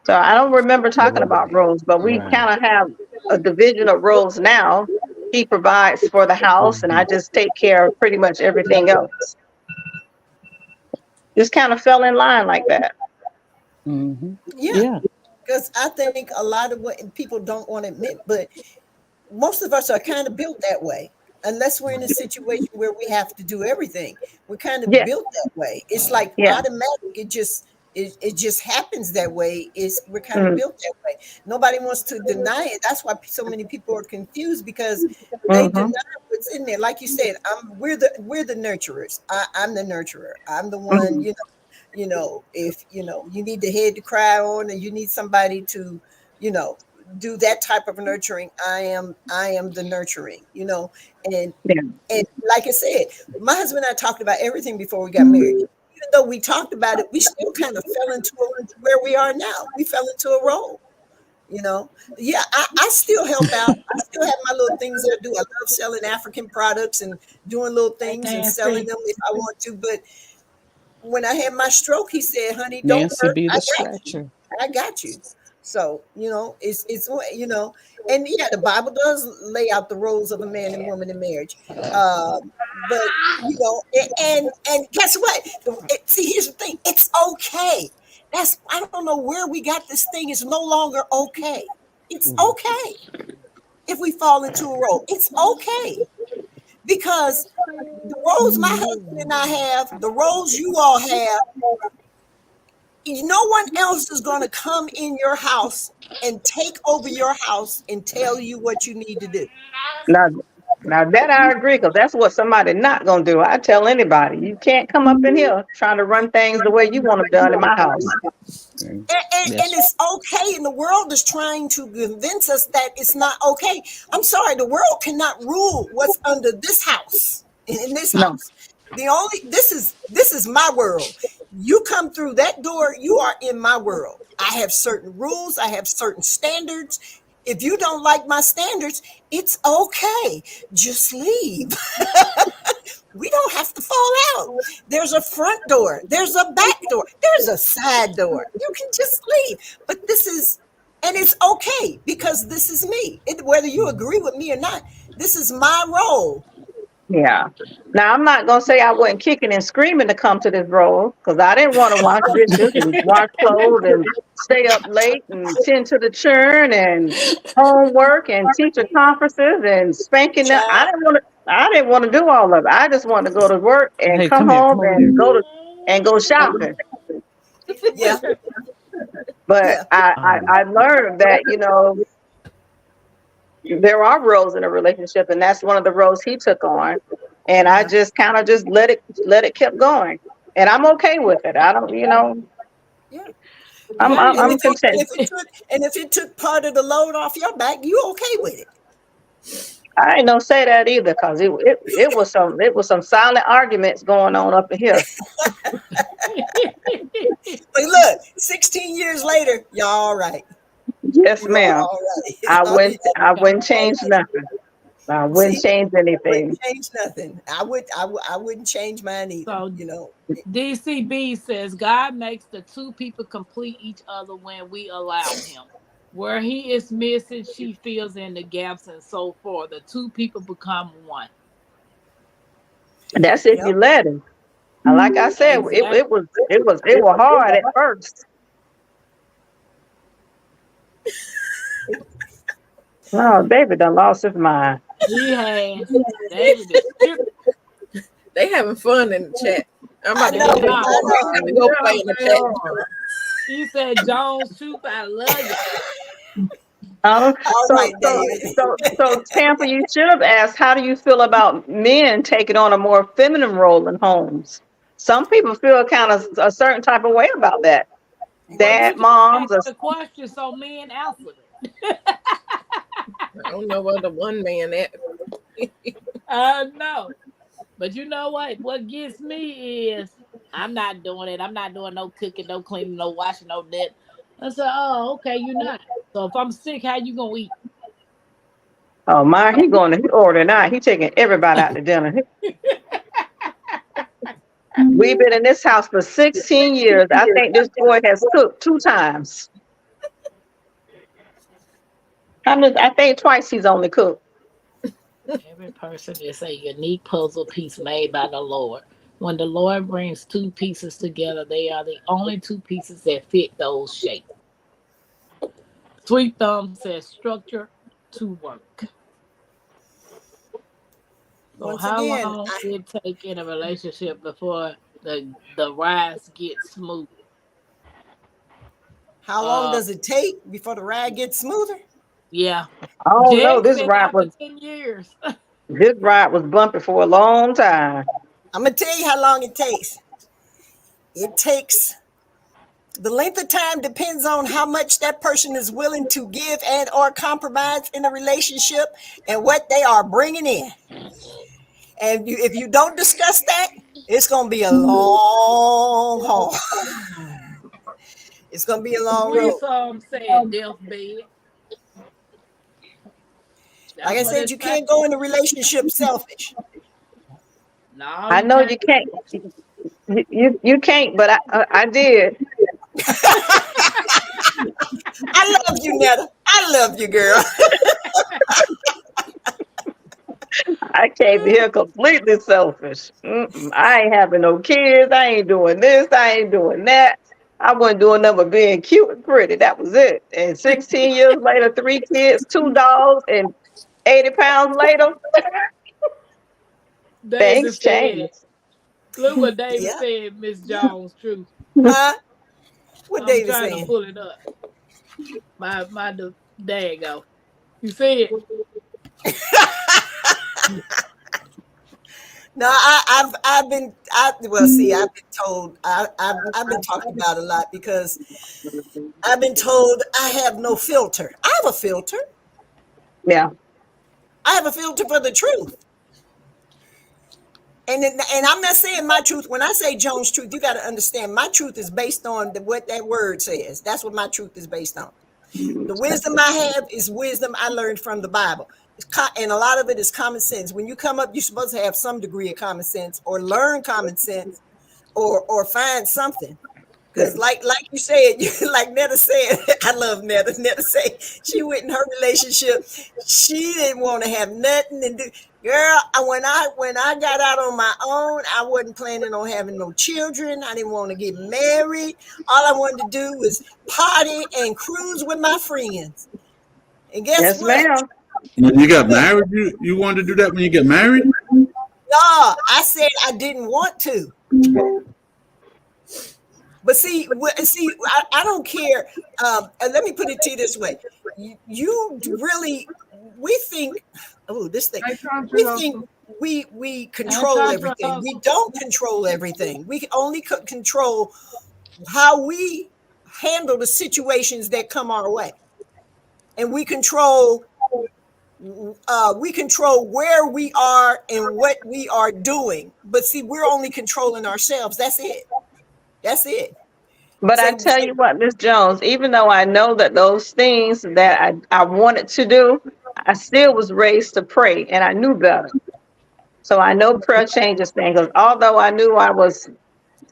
So I don't remember talking about roles, but we Right. kind of have a division of roles now. He provides for the house, and I just take care of pretty much everything else. Just kind of fell in line like that. Mm-hmm. Yeah, Yeah. because I think a lot of what people don't want to admit, but most of us are kind of built that way. Unless we're in a situation where we have to do everything, we're kind of Yeah, built that way. It's like yeah. automatic. It just happens that way. We're kind of Mm, built that way. Nobody wants to deny it. That's why so many people are confused because they mm-hmm. deny what's in there. Like you said, we're the nurturers. I'm the nurturer. I'm the one. Mm-hmm. If you need the head to cry on, and you need somebody to, you know, do that type of nurturing. I am the nurturing. And Yeah. and like I said, my husband and I talked about everything before we got married. Even though we talked about it, we still kind of fell into where we are now. We fell into a role. Yeah, I still help out. I still have my little things that I do. I love selling African products and doing little things and selling Nancy. them if I want to. But when I had my stroke, he said, "Honey, don't Nancy hurt. be I the got you. scratcher. I got you." So it's and yeah, the Bible does lay out the roles of a man and woman in marriage. But and guess what? See, here's the thing. It's okay. I don't know where we got this thing. It's no longer okay. It's okay if we fall into a role. It's okay because the roles my husband and I have, the roles you all have, no one else is going to come in your house and take over your house and tell you what you need to do. Now, now that I agree, because that's what somebody not gonna do. I tell anybody, you can't come up in here trying to run things the way you want them done in my house. And it's okay, and the world is trying to convince us that it's not okay. I'm sorry, the world cannot rule what's under this house. In this No, house, this is my world. You come through that door, you are in my world. I have certain rules, I have certain standards. If you don't like my standards, it's okay. Just leave. We don't have to fall out. There's a front door, there's a back door, there's a side door. You can just leave. But and it's okay because this is me. Whether you agree with me or not, this is my role. yeah. Now I'm not gonna say I wasn't kicking and screaming to come to this role because I didn't want to wash dishes and wash clothes and stay up late and tend to the churn and homework and teacher conferences and spanking. I Child, didn't want to. I didn't want to do all of it. I just wanted to go to work and Hey, come come here. home Come over and here. go shopping. yeah, But yeah, I learned that there are roles in a relationship, and that's one of the roles he took on. And I just kind of just let it keep going, and I'm okay with it. I don't, yeah. I'm Lady, I'm, And I'm if it and content. if it took part of the load off your back, you okay with it. I ain't gonna say that either, cause it was some silent arguments going on up in here. But look, 16 years later, y'all all right. Yes, You are ma'am. all right. I Y'all wouldn't I all wouldn't change right. nothing. I wouldn't See, change wouldn't anything. change nothing. I wouldn't change mine either. so You know. DCB says God makes the two people complete each other when we allow him. Where he is missing, she fills in the gaps and so forth. The two people become one. That's if Yep. you let him. And like I said, Exactly. it was hard at first. No, David done lost his mind. He has. David is tripping. They having fun in the chat. I'm I about to know. go. I know. I'm about to go play in the Yeah, chat. they are. He said, Jones Troop, I love you. Oh, All so right, so David. so Tampa, you should have asked, how do you feel about men taking on a more feminine role in homes? Some people feel kind of a certain type of way about that. Well, you Dad, just moms, asked or the question so men answered it. I don't know what the one man at. No. But you know what? What gets me is I'm not doing it. I'm not doing no cooking, no cleaning, no washing, no nothing. I said, oh, okay, you're not. So if I'm sick, how you gonna eat? oh my, he going to order now. He taking everybody out to dinner. We've been in this house for 16 years. I think this boy has cooked 2 times. I think twice he's only cooked. Every person is a unique puzzle piece made by the Lord. When the Lord brings two pieces together, they are the only two pieces that fit those shapes. Sweet Thumb says structure to work. So Once how again, long it take in a relationship before the rise gets smooth? how long does it take before the ride gets smoother? Yeah. Oh no, Jake this said ride after was 10 years. bumpy for a long time. I'm gonna tell you how long it takes. It takes the length of time depends on how much that person is willing to give and or compromise in a relationship and what they are bringing in. And if you don't discuss that, it's gonna be a long haul. It's gonna be a long Sweet road. Thumb said deathbed. Like That's I what said, it you say. can't go in a relationship selfish. No, I you know can't. you can't. You can't, but I did. I love you, Netta. I love you, girl. I came here completely selfish. I ain't having no kids. I ain't doing this. I ain't doing that. I wasn't doing nothing but being cute and pretty. That was it. And 16 years later, 3 kids, 2 dogs, and 80 pounds later, David things said, change. look what David Yeah. said, Miss Jones, true. Huh? What I'm David trying to saying? pull it up. There you go. You see it? No, I've been told I've been talked about a lot because I've been told I have no filter. I have a filter. Yeah. I have a filter for the truth. And I'm not saying my truth. When I say Jones' truth, you got to understand my truth is based on what that word says. That's what my truth is based on. The wisdom I have is wisdom I learned from the Bible. And a lot of it is common sense. When you come up, you're supposed to have some degree of common sense or learn common sense or find something. Because like you said, like Netta said, I love Netta. Netta said she went in her relationship. She didn't want to have nothing to do. Girl, when I got out on my own, I wasn't planning on having no children. I didn't want to get married. All I wanted to do was party and cruise with my friends. And guess Yes, what? ma'am. When you got married, you wanted to do that when you get married? No, I said I didn't want to. But see, I don't care. Let me put it to you this way: you really, we think, oh, this thing, Hey, country we hustle. think we control everything. We don't control everything. We only control how we handle the situations that come our way, and we control where we are and what we are doing. But see, we're only controlling ourselves. That's it. That's it. But I tell you what, Miss Jones, even though I know that those things that I wanted to do, I still was raised to pray and I knew better. So I know prayer changes things. Because although I knew I was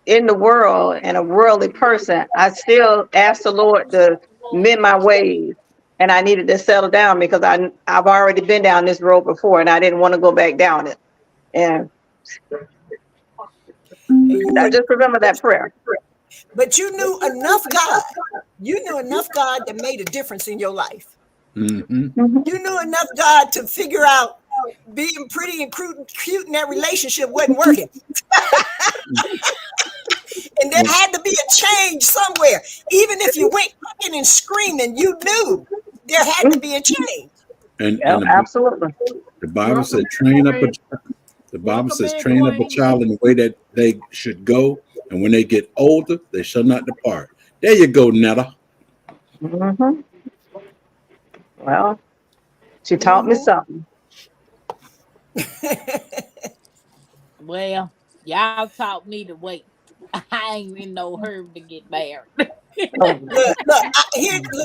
in the world and a worldly person, I still asked the Lord to mend my ways. And I needed to settle down because I've already been down this road before and I didn't want to go back down it. And And you I were, just remember that prayer. but you knew enough God. You knew enough God that made a difference in your life. Mm-hmm. Mhm. You knew enough God to figure out being pretty and cute in that relationship wasn't working. And there had to be a change somewhere. Even if you went kicking and screaming, you knew there had to be a change. And Yeah, and absolutely. the Bible Welcome said in, train up a Queen. the Bible Welcome says in, train up a Queen. child in the way that they should go, and when they get older, they shall not depart. There you go, Netta. Hmm. Well, she taught me Mhm. something. Well, y'all taught me to wait. I ain't in no hurry to get married. Oh, Look,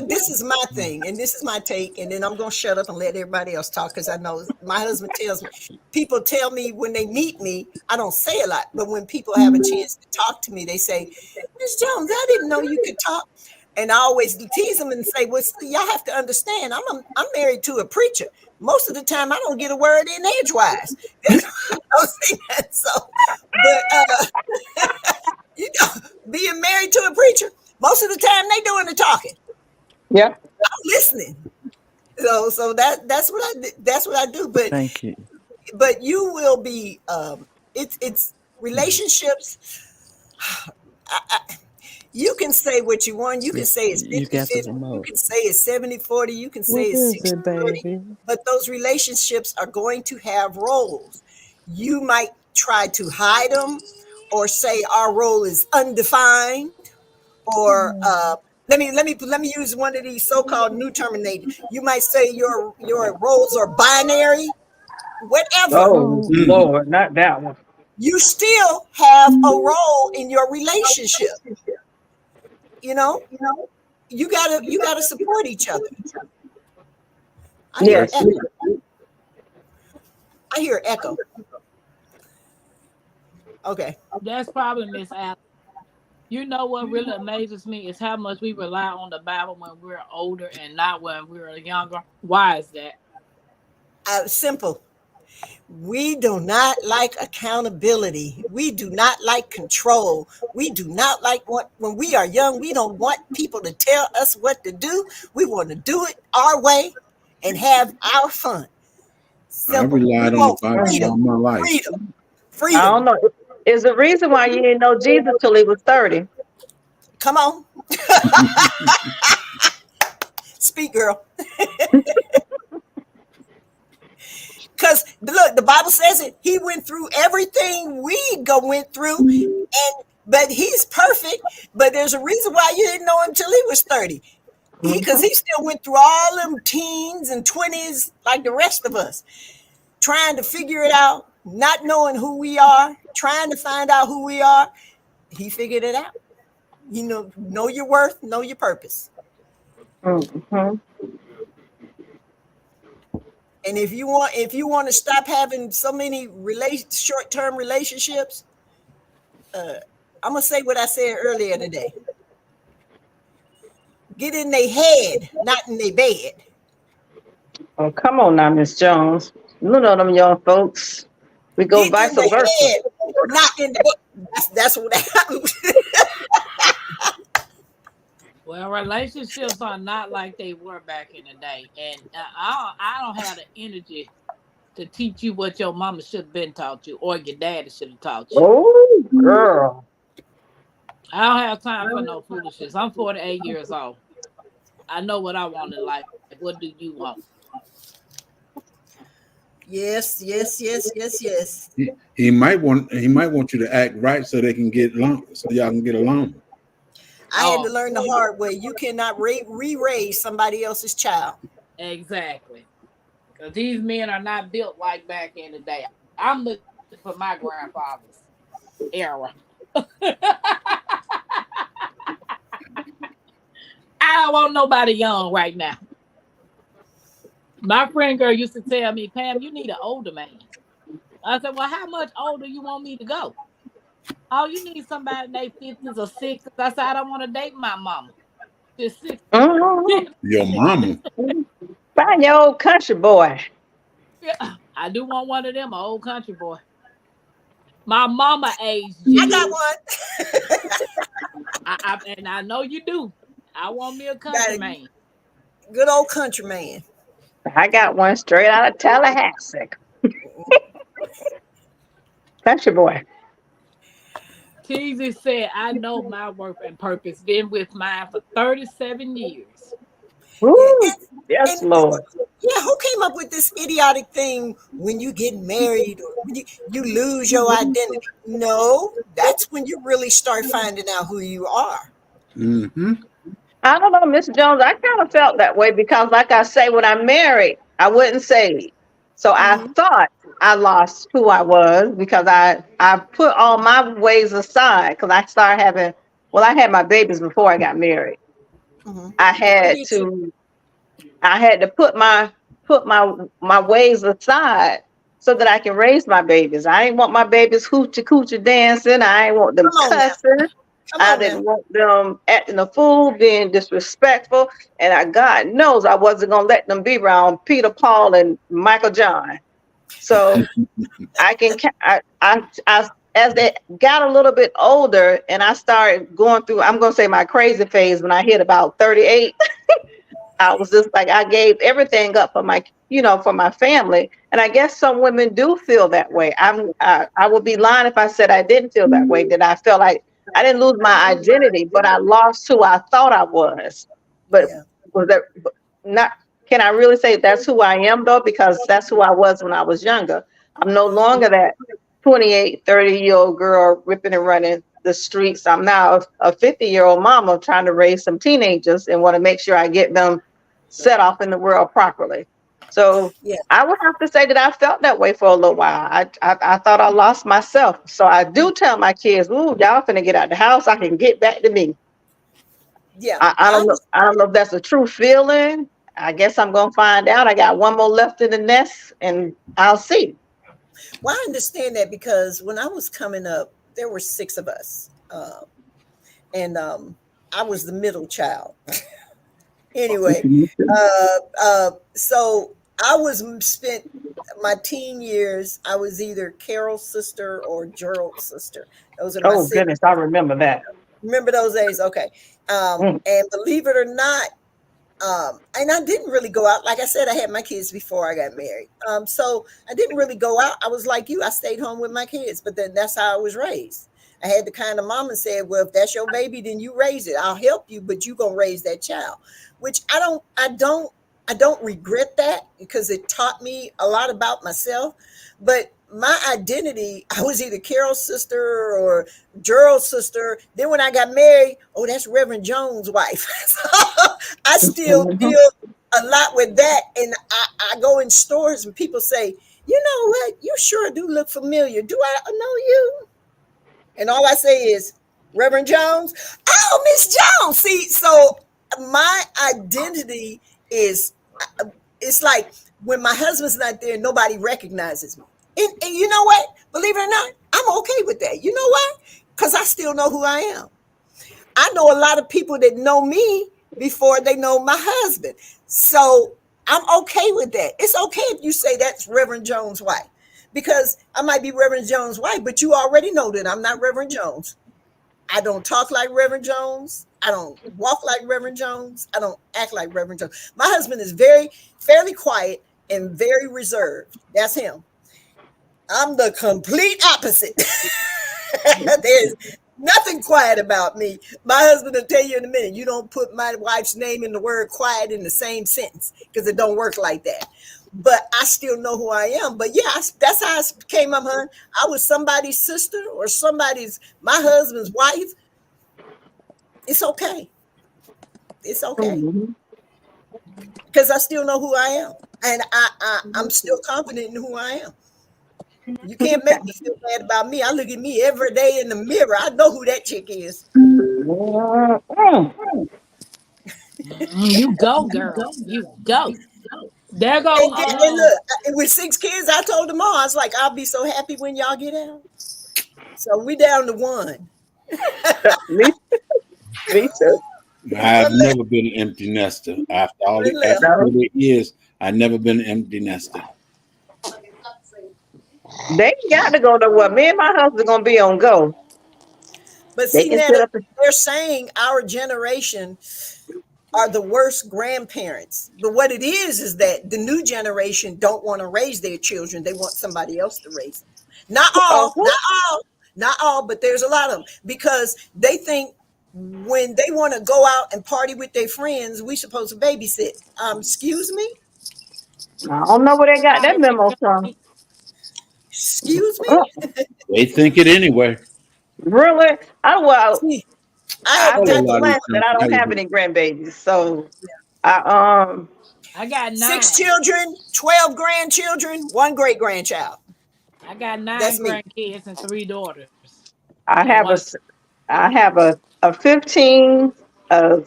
this is my thing, and this is my take, and then I'm gonna shut up and let everybody else talk because I know my husband tells me. People tell me when they meet me, I don't say a lot, but when people have a chance to talk to me, they say, "Miss Jones, I didn't know you could talk," and I always tease them and say, "Well, y'all have to understand, I'm married to a preacher. Most of the time, I don't get a word in edgewise." I don't say that, so, but you know, being married to a preacher, most of the time they doing the talking. yeah. I'm listening. So that's what I do. Thank you. But you will be it's relationships. You can say what you want. You can say it's You 50 got the 50. You remote. can say it's 70 40. You can say What it's is 60 it, 30. baby? But those relationships are going to have roles. You might try to hide them or say our role is undefined or let me use one of these so-called new terminated. You might say your roles are binary, whatever. Oh, Oh, Mm. Lord, not that one. You still have a role in your relationship. You know, you gotta support each other. I hear Yes. echo. I hear echo. Okay. That's probably Miss Allen. You know what really amazes me is how much we rely on the Bible when we're older and not when we're younger. Why is that? Simple. We do not like accountability. We do not like control. We do not like what when we are young, we don't want people to tell us what to do. We want to do it our way and have our fun. I Simple. We relied on the want Bible Mhm. all freedom, my life. freedom, I don't freedom. know. Is the reason why you didn't know Jesus till he was 30. Come on, speak, girl. Because look, the Bible says it. He went through everything went through, and but he's perfect. But there's a reason why you didn't know him till he was 30. Because he still went through all them teens and 20s like the rest of us, trying to figure it out, not knowing who we are, trying to find out who we are. He figured it out. You know your worth, know your purpose. Mm-hmm. And if you want to stop having so many short-term relationships, I'm gonna say what I said earlier today. Get in their head, not in their bed. Oh, come on now, Miss Jones. You know them young folks. We go Get in vice the versa. head, not in the bed. That's what happens. Well, relationships are not like they were back in the day, and I don't have the energy to teach you what your mama should have been taught you or your daddy should have taught you. Oh, girl. I don't have time for no foolishness. I'm 48 years old. I know what I want in life. What do you want? Yes, yes, yes, yes, yes. He might want you to act right so they can get along, so y'all can get along. I had to Oh, learn the hard way. You cannot re-raise somebody else's child. exactly. Because these men are not built like back in the day. I'm looking for my grandfather's era. I don't want nobody young right now. My friend girl used to tell me, Pam, you need an older man. I said, well, how much older you want me to go? Oh, you need somebody in their 50s or 60s. I said, I don't want to date my mama. She's 60. Mm-hmm. Your mama. Find your old country boy. I do want one of them, an old country boy. My mama aged. I got one. And I know you do. I want me a Got country it. man. Good old country man. I got one straight out of Tallahassee. Country boy. Teasy said, I know my worth and purpose. Been with mine for 37 years. Yeah, Woo. Yes, and Lord. yeah, who came up with this idiotic thing when you get married or when you lose your identity? No, that's when you really start finding out who you are. Mm-hmm. I don't know, Miss Jones. I kind of felt that way because, like I say, when I married, I wasn't saved. So I Mhm. thought I lost who I was because I put all my ways aside because I started having, well, I had my babies before I got married. Mhm. I I had did too. to I had to put my ways aside so that I can raise my babies. I ain't want my babies hoochie coochie dancing. I ain't want them Come on now. cussing. Come I on now. didn't want them acting a fool, being disrespectful. And God knows I wasn't gonna let them be around Peter, Paul, and Michael John. So I can I as they got a little bit older and I started going through, I'm gonna say my crazy phase when I hit about 38. I was just like, I gave everything up for my, for my family. And I guess some women do feel that way. I would be lying if I said I didn't feel that way, that I felt like I didn't lose my identity, but I lost who I thought I was. But Yeah. was that not, can I really say that's who I am though? Because that's who I was when I was younger. I'm no longer that 28, 30-year-old girl ripping and running the streets. I'm now a 50-year-old mama trying to raise some teenagers and want to make sure I get them set off in the world properly. So Yeah. I would have to say that I felt that way for a little while. I thought I lost myself. So I do tell my kids, "Ooh, y'all finna get out the house. I can get back to me." Yeah. I don't know. I don't know if that's a true feeling. I guess I'm gonna find out. I got one more left in the nest, and I'll see. Well, I understand that because when I was coming up, there were 6 of us. And I was the middle child. Anyway, so I was spent my teen years. I was either Carol's sister or Gerald's sister. Those are my Oh 6. goodness, I remember that. Remember those days? Okay. Mm. And believe it or not, and I didn't really go out. Like I said, I had my kids before I got married. So I didn't really go out. I was like you. I stayed home with my kids, but then that's how I was raised. I had the kind of mama said, well, if that's your baby, then you raise it. I'll help you, but you gonna raise that child. Which I don't regret that because it taught me a lot about myself. But my identity, I was either Carol's sister or Gerald's sister. Then when I got married, oh, that's Reverend Jones' wife. So I still deal a lot with that. And I go in stores and people say, you know what? You sure do look familiar. Do I know you? And all I say is, Reverend Jones. Oh, Miss Jones. See, so my identity is, it's like when my husband's not there, nobody recognizes me. And you know what? Believe it or not, I'm okay with that. You know why? Because I still know who I am. I know a lot of people that know me before they know my husband. So I'm okay with that. It's okay if you say that's Reverend Jones' wife, because I might be Reverend Jones' wife, but you already know that I'm not Reverend Jones. I don't talk like Reverend Jones. I don't walk like Reverend Jones. I don't act like Reverend Jones. My husband is fairly quiet and very reserved. That's him. I'm the complete opposite. There's nothing quiet about me. My husband will tell you in a minute, you don't put my wife's name in the word quiet in the same sentence because it don't work like that. But I still know who I am. But yeah, that's how I came up, hun. I was somebody's sister or my husband's wife. It's okay. It's okay. Mhm. Because I still know who I am. And I'm still confident in who I am. You can't make me feel bad about me. I look at me every day in the mirror. I know who that chick is. Mm. You go, girl. You go. There And, go and look, with 6 kids, I told them all, I was like, I'll be so happy when y'all get out. So we down to 1. Me, me too. I've never been an empty nester. After No. 40 years, I've never been an empty nester. They got to go to what? Me and my husband gonna be on go. But They see, can now sit up. they're saying our generation are the worst grandparents. But what it is that the new generation don't want to raise their children. They want somebody else to raise them. Not all, Uh-huh. not all, not all, but there's a lot of them because they think when they want to go out and party with their friends, we supposed to babysit. Excuse me? I don't know where they got that Right, memo from. Excuse Uh, me? They think it anyway. really? Well, See, I I had Probably a just got lot of these blessed that I don't have things. any grandbabies, so I I got 6 9. children, 12 grandchildren, 1 great grandchild. I got 9 That's me. grandkids and 3 daughters. I And have one. a 15, a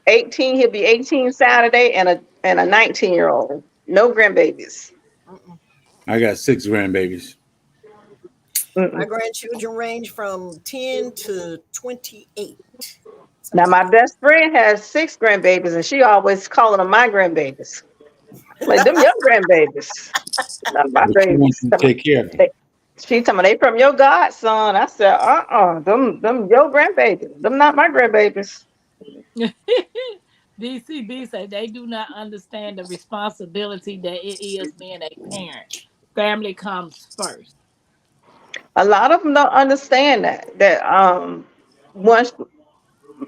18. He'll be 18 Saturday, and a 19-year-old. No grandbabies. Mm-mm. I got 6 grandbabies. My Mm-mm. grandchildren range from 10 to 28. Now Something like my that. best friend has 6 grandbabies, and she always calling them my grandbabies. Like them your grandbabies, not my But you want babies. to take care of them. She told me they from your godson. I said, them your grandbabies. Them not my grandbabies. DCB say they do not understand the responsibility that it is being a parent. Family comes first. A lot of them don't understand that once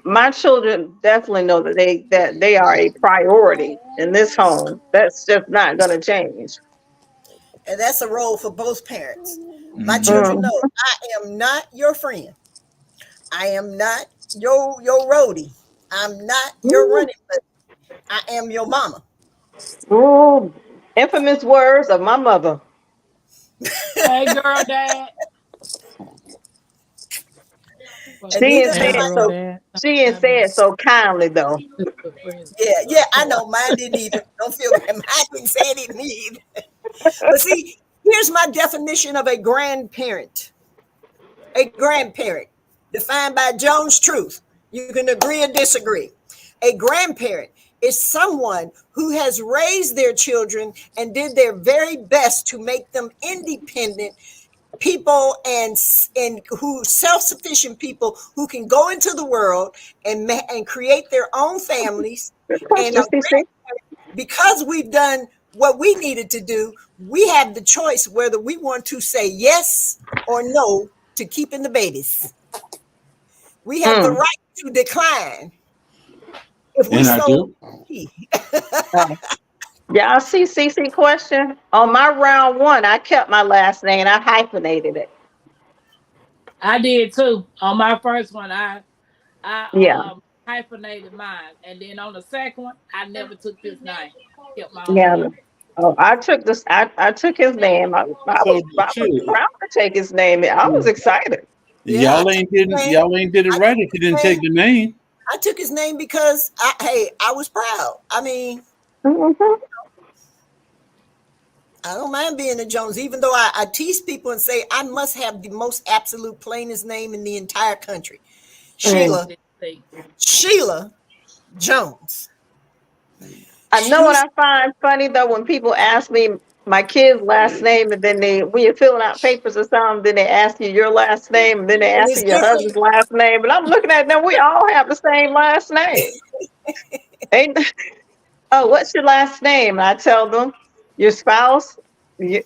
my children definitely know that they are a priority in this home. That's just not gonna change. And that's a role for both parents. My Mhm. children Mm. know I am not your friend. I am not your roadie. I'm not your Ooh, running buddy. I am your mama. ooh, infamous words of my mother. Hey, girl, dad. Well, She And we neither didn't am say Hey, it I. girl, so dad. she didn't say it so kindly though. friends. Yeah, I know. Mine didn't either. Don't feel bad. Mine didn't say it didn't either. But see, here's my definition of a grandparent. A grandparent, defined by Jones Truth. You can agree or disagree. A grandparent is someone who has raised their children and did their very best to make them independent people and who self-sufficient people who can go into the world and create their own families. Good And question, CC. because we've done what we needed to do, we have the choice whether we want to say yes or no to keeping the babies. We have the Mm. right to decline if we And I so do. Y'all see CC question? On my round one, I kept my last name. I hyphenated it. I did too. On my first one, Yeah, I hyphenated mine, and then on the second one, I never took his name. Kept my own yeah. name. Oh, I took this. I took his name. So I was shit. proud to take his name. I was excited. Yeah, I took his name. Y'all ain't did it I right took if you his didn't name. take the name. I took his name because I was proud. I mean, Mhm. I don't mind being a Jones, even though I tease people and say I must have the most absolute plainest name in the entire country. Mm. Sheila Jones. I know what I find funny though when people ask me my kid's last name, and then when you're filling out papers or something, then they ask you your last name, and then they And ask it's you your different. husband's last name, and I'm looking at them. We all have the same last name. Ain't oh, what's your last name? And I tell them, your spouse. We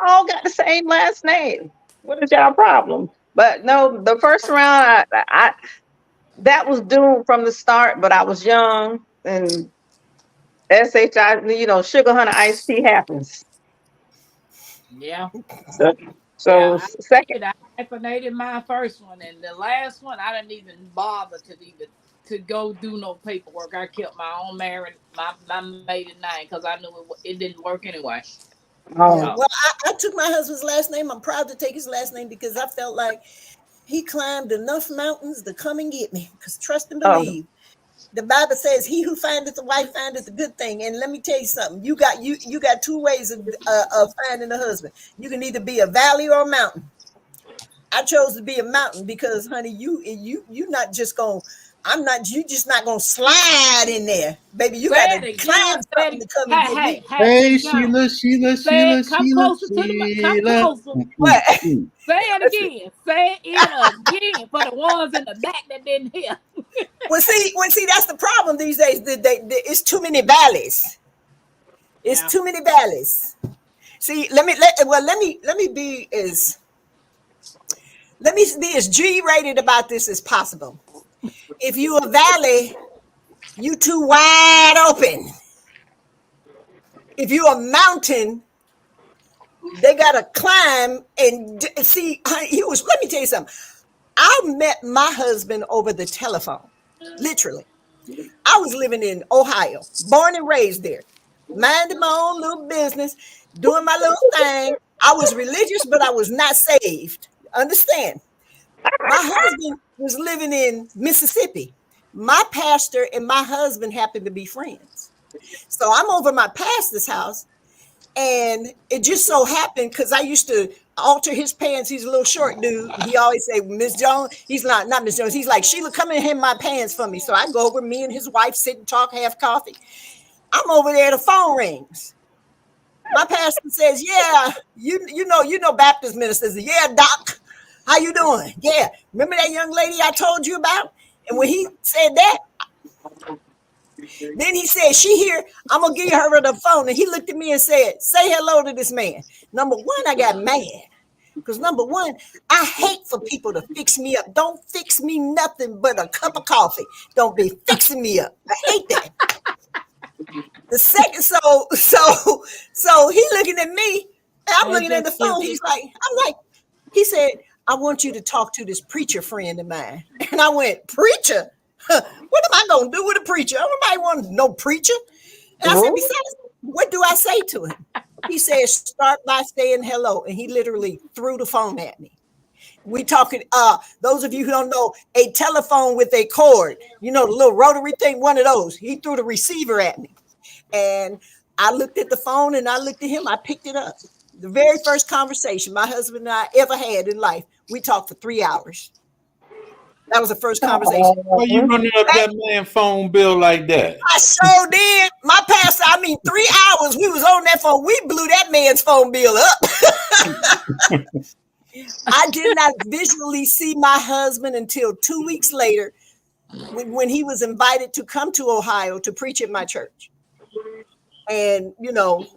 all got the same last name. What is y'all problem? But no, the first round, I that was doomed from the start. But I was young, and sugar honey iced tea happens. Yeah, So, yeah. so second, I hyphenated my first one, and the last one I didn't even bother to go do no paperwork. I kept my own married my maiden name because I knew it didn't work anyway. Yeah. oh, So Well, I took my husband's last name. I'm proud to take his last name because I felt like he climbed enough mountains to come and get me. Because trust and oh, believe. The Bible says, "He who findeth a wife findeth a good thing." And let me tell you something: you got 2 ways of finding a husband. You can either be a valley or a mountain. I chose to be a mountain because, honey, you not just gonna I'm not. You just not gonna slide in there, baby. You Say gotta it again. climb Say something it. to come and Hey, get hey, me. hey, Hey, young. Sheila, Sheila, Say Sheila, it. Come Sheila, closer to the mic. Come Sheila. closer. What? Say it Listen. again. Say it again for the ones in the back that didn't hear. See, that's the problem these days. It's too many valleys. It's Yeah. too many valleys. See, let me be as G-rated about this as possible. If you a valley, you too wide open. If you a mountain, they gotta climb and see. Let me tell you something. I met my husband over the telephone, literally. I was living in Ohio, born and raised there, minding my own little business, doing my little thing. I was religious, but I was not saved. Understand? My husband was living in Mississippi. My pastor and my husband happened to be friends. So I'm over my pastor's house, and it just so happened because I used to alter his pants. He's a little short dude. He always say, Miss Jones. He's not Miss Jones. He's like, Sheila, come and hem my pants for me. So I go over, me and his wife sit and talk, have coffee. I'm over there, the phone rings. My pastor says, yeah, you know Baptist ministers. Yeah, doc, how you doing? Yeah, remember that young lady I told you about? And when he said that, then he said, she here, I'm going to give her the phone. And he looked at me and said, say hello to this man. Number one, I got mad. Because number one, I hate for people to fix me up. Don't fix me nothing but a cup of coffee. Don't be fixing me up. I hate that. The second, so he looking at me, and I'm looking at the phone. He said, I want you to talk to this preacher friend of mine. And I went, preacher? What am I going to do with a preacher? Nobody wants no preacher. And I said, besides, what do I say to him? He said, start by saying hello. And he literally threw the phone at me. We talking, those of you who don't know, a telephone with a cord, you know, the little rotary thing, one of those. He threw the receiver at me. And I looked at the phone and I looked at him. I picked it up. The very first conversation my husband and I ever had in life, we talked for 3 hours. That was the first conversation. Why you running up that man phone bill like that? I sure did. My pastor, 3 hours we was on that phone. We blew that man's phone bill up. I did not visually see my husband until 2 weeks later when he was invited to come to Ohio to preach at my church. And,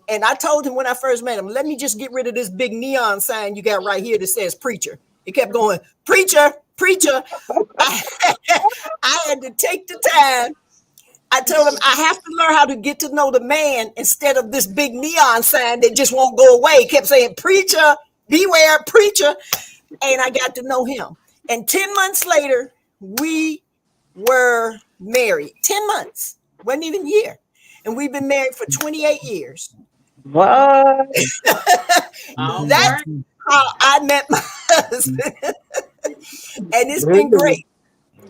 and I told him when I first met him, let me just get rid of this big neon sign you got right here that says preacher. He kept going, preacher, preacher. I had to take the time. I told him I have to learn how to get to know the man instead of this big neon sign that just won't go away. He kept saying, preacher, beware, preacher. And I got to know him. And 10 months later, we were married. 10 months. Wasn't even a year. And we've been married for 28 years. What? That's how I met my husband. And it's been great.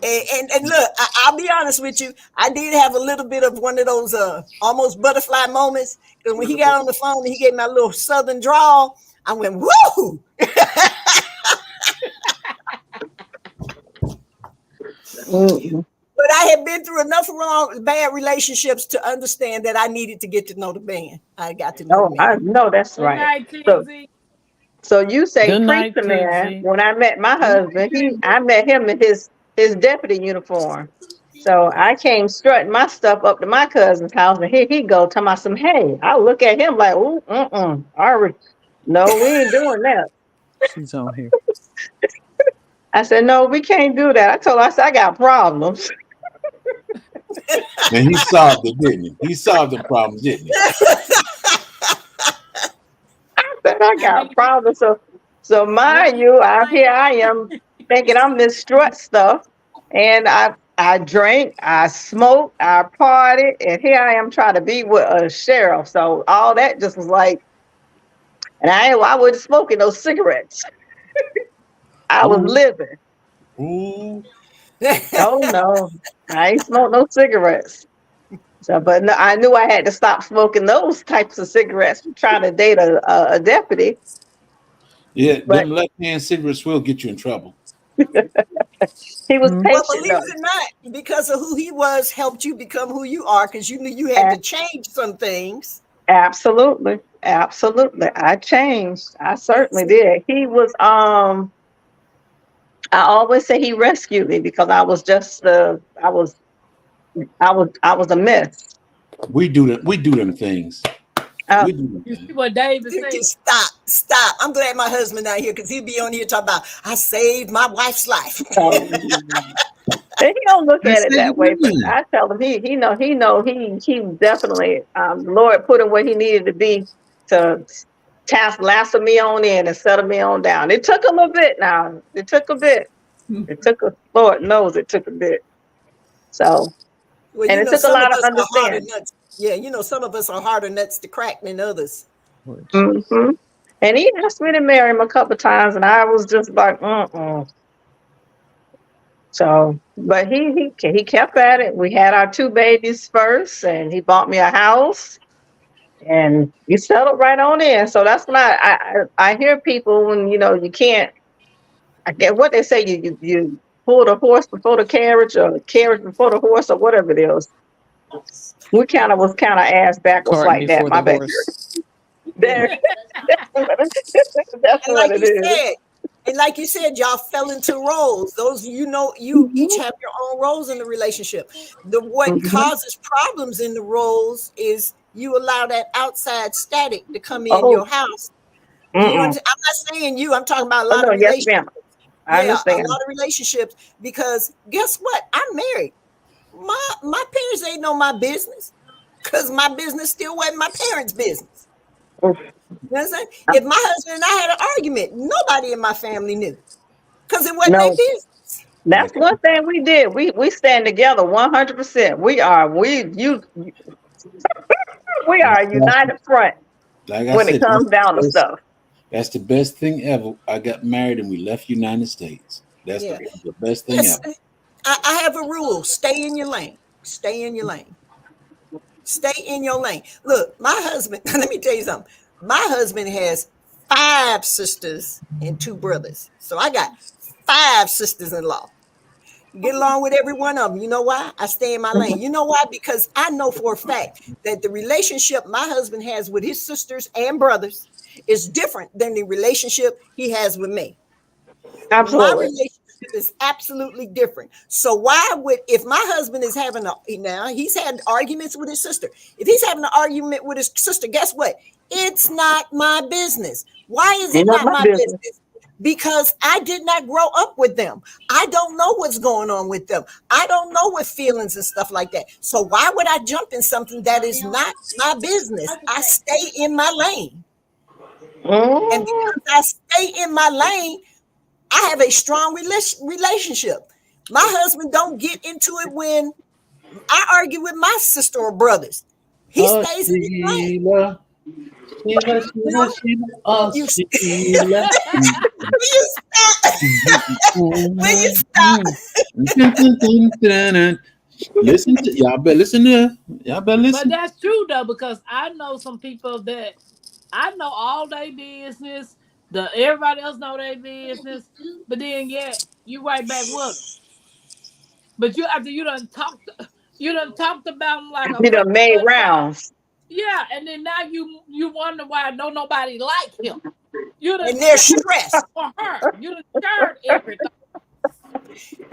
And look, I'll be honest with you. I did have a little bit of one of those almost butterfly moments. Because when he got on the phone and he gave me a little southern drawl, I went, woo! But I had been through enough bad relationships to understand that I needed to get to know the man. I got to know the man. I know that's right. So you say preacher man. When I met my husband, I met him in his deputy uniform. So I came strutting my stuff up to my cousin's house, and here he go talking about some, hey, I look at him like, ooh, no, we ain't doing that. She's on here. I said, no, we can't do that. I told her, I said, I got problems. And he solved it, didn't he? He solved the problem, didn't he? I said, I got problems. So mind you, here I am thinking I'm this strut stuff, and I drank, I smoked, I partied, and here I am trying to be with a sheriff. So all that just was like, and I wasn't smoking those cigarettes. I was living. Ooh. Oh no, I ain't smoked no cigarettes. So, but no, I knew I had to stop smoking those types of cigarettes for trying to date a deputy. Yeah, them left-hand cigarettes will get you in trouble. He was Mhm. But patient believe though. it or not, because of who he was, helped you become who you are, because you knew you had to change some things. Absolutely. Absolutely. I changed. I certainly did. He was I always say he rescued me because I was just I was a mess. We do that. We do them things. Uh, We do them You see things. what David You said? can stop. I'm glad my husband not here because he'd be on here talking about I saved my wife's life. so and he don't look I at it said that way, but women. I tell him he definitely the Lord put him where he needed to be to task lasso me on in and settle me on down. It took a little bit now. It took a bit. It took a Lord knows it took a bit. So Well, and you it know, took a some of lot of us are harder understanding. nuts. Yeah, you know, some of us are harder nuts to crack than others. Hmm. And he asked me to marry him a couple times, and I was just like, mm-mm. So, but he kept at it. We had our two babies first, and he bought me a house, and we settled right on in. So that's when I hear people when you can't. I get what they say. You pull the horse before the carriage, or the carriage before the horse, or whatever it is. We kind of ass backwards Cart like that. before the My baby. horse. There, that's And what it is. like you said, y'all fell into roles. Those you each have your own roles in the relationship. What Mhm. causes problems in the roles is you allow that outside static to come in Oh, your house. You mm-mm. understand? I'm not saying you. I'm talking about a Oh lot no, of yes, relationships. ma'am. I Yeah, a understand. lot of relationships because guess what? I'm married. My parents ain't know my business because my business still wasn't my parents' business. Oof. You know what I'm saying? If my husband and I had an argument, nobody in my family knew because it wasn't their No, business. that's one thing we did. We stand together 100%. We are a united front Like I when it said, comes down to that's, stuff. that's the best thing ever. I got married and we left United States. That's Yeah. the best thing Yes, ever. I have a rule: stay in your lane. Stay in your lane. Stay in your lane. Look, my husband. Let me tell you something. My husband has 5 sisters and 2 brothers, so I got 5 sisters-in-law. Get along with every one of them. You know why? I stay in my lane. You know why? Because I know for a fact that the relationship my husband has with his sisters and brothers is different than the relationship he has with me. My Absolutely. relationship is absolutely different. So why would if my husband is having now he's had arguments with his sister. If he's having an argument with his sister, guess what? It's not my business. Why is Ain't it not not my my business. business? Because I did not grow up with them. I don't know what's going on with them. I don't know what feelings and stuff like that. So why would I jump in something that is not my business? I stay in my lane. And Mhm. because I stay in my lane, I have a strong relationship. My husband don't get into it when I argue with my sister or brothers. He Oh, stays in his lane. Sheila, Sheila, You Sheila, know, Sheila, oh, you Sheila. will you stop? Will you stop? Listen to y'all. Better listen to y'all. Better But listen. that's true though, because I know some people that I know all their business. The everybody else know their business, but then yet you right back with them. But you after you done talked about them like a He friend done made good time. rounds. Yeah, and then now you wonder why don't nobody like him. You done And they're shared stressed. for her. You done shared everything.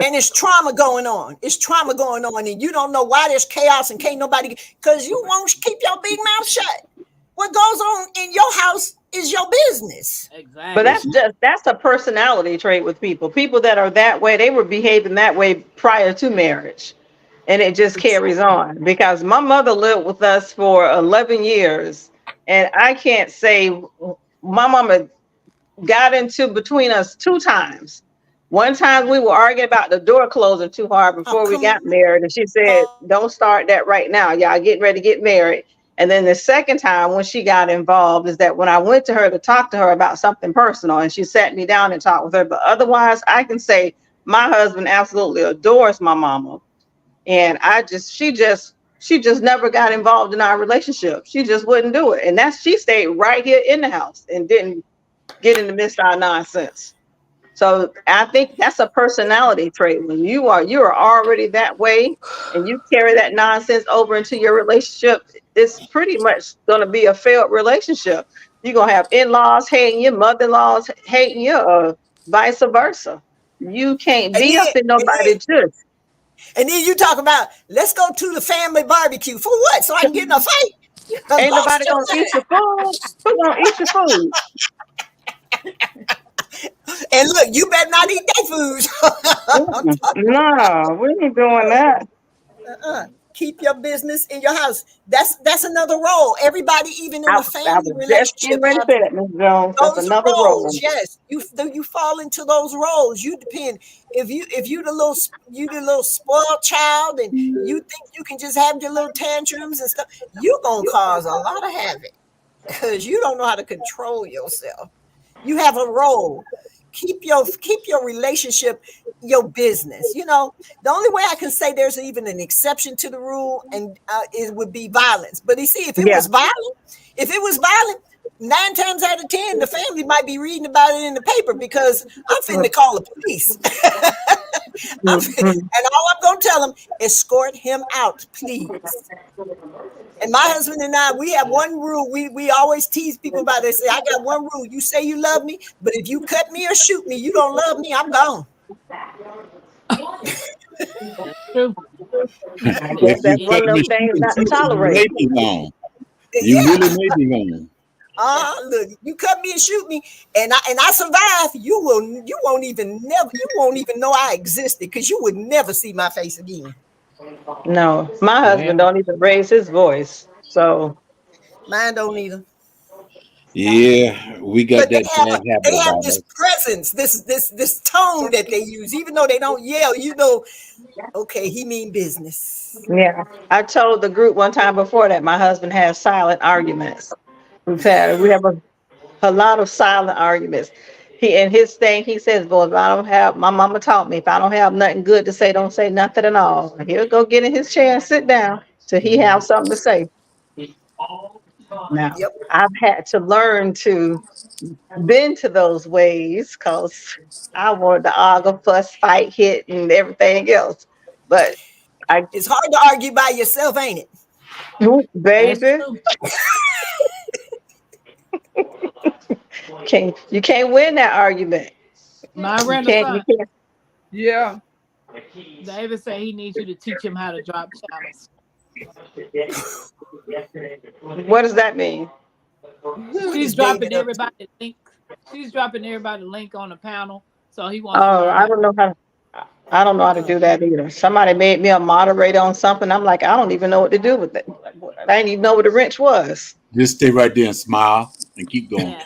And it's trauma going on. It's trauma going on, and you don't know why there's chaos and can't nobody because you won't keep your big mouth shut. What goes on in your house is your business. But Exactly. that's a personality trait with people. People that are that way, they were behaving that way prior to marriage. And it just carries on because my mother lived with us for 11 years. And I can't say my mama got into between us 2 times. One time we were arguing about the door closing too hard Oh, before we come got married, and she said, on. "Don't start that right now. Y'all getting ready to get married." And then the second time when she got involved is that when I went to her to talk to her about something personal, and she sat me down and talked with her. But otherwise, I can say my husband absolutely adores my mama, and she just never got involved in our relationship. She just wouldn't do it, and she stayed right here in the house and didn't get in the midst of our nonsense. So I think that's a personality trait. When you are already that way and you carry that nonsense over into your relationship, it's pretty much gonna be a failed relationship. You're gonna have in-laws hating you, mother-in-laws hating you, or vice versa. You can't And be then, up in nobody just and then you talk about, let's go to the family barbecue. For what? So I can get in a fight? I ain't lost nobody your gonna eat mind. your food. Who gonna eat your food? And look, you better not eat that food. No, we ain't doing that. Keep your business in your house. That's another role. Everybody, even in I, a I family was just getting relationship, ready to have say that, Ms. Jones. That's those another roles. role. Yes, you fall into those roles. You depend. If you the little spoiled child, and you think you can just have your little tantrums and stuff, you gonna cause a lot of havoc because you don't know how to control yourself. You have a role. Keep your relationship your business. You know, the only way I can say there's even an exception to the rule, and it would be violence. But you see, Yeah. if it was violent, 9 times out of 10, the family might be reading about it in the paper because I'm finna call the police. And all I'm gonna tell them, escort him out, please. And my husband and I, we have one rule. We always tease people about this. Say, I got one rule. You say you love me, but if you cut me or shoot me, you don't love me. I'm gone. That's true. I guess If you that's one cut of them them and shoot things them not to too, you tolerate. may be gone. You Yeah. really may be gone. Look, you cut me and shoot me, and I survive. You won't even know I existed because you would never see my face again. No, my husband Well, don't even raise his voice. So Mine don't either. Yeah, we got But that bad habit they have about this us. presence, this tone that they use, even though they don't yell. You know, okay, he mean business. yeah, I told the group one time before that my husband has silent arguments. We have a lot of silent arguments. His thing, he says, "Well, if I don't have, my mama taught me, if I don't have nothing good to say, don't say nothing at all." And he'll go get in his chair and sit down till he have something to say. Now, Yep. I've had to learn to bend to those ways because I wanted to argue, fuss, fight, hit, and everything else. But I, It's hard to argue by yourself, ain't it? That's baby, true. you can't win that argument. My You can't. You renaissance. can't. Yeah. David said he needs you to teach him how to drop channels. What does that mean? Who She's is David dropping up to? everybody link. She's dropping everybody link on the panel. So he wants to Oh, learn I how. don't know how. I don't know how to do that either. Somebody made me a moderator on something. I'm like, I don't even know what to do with it. I didn't even know what a wrench was. Just stay right there and smile and keep going. Yeah.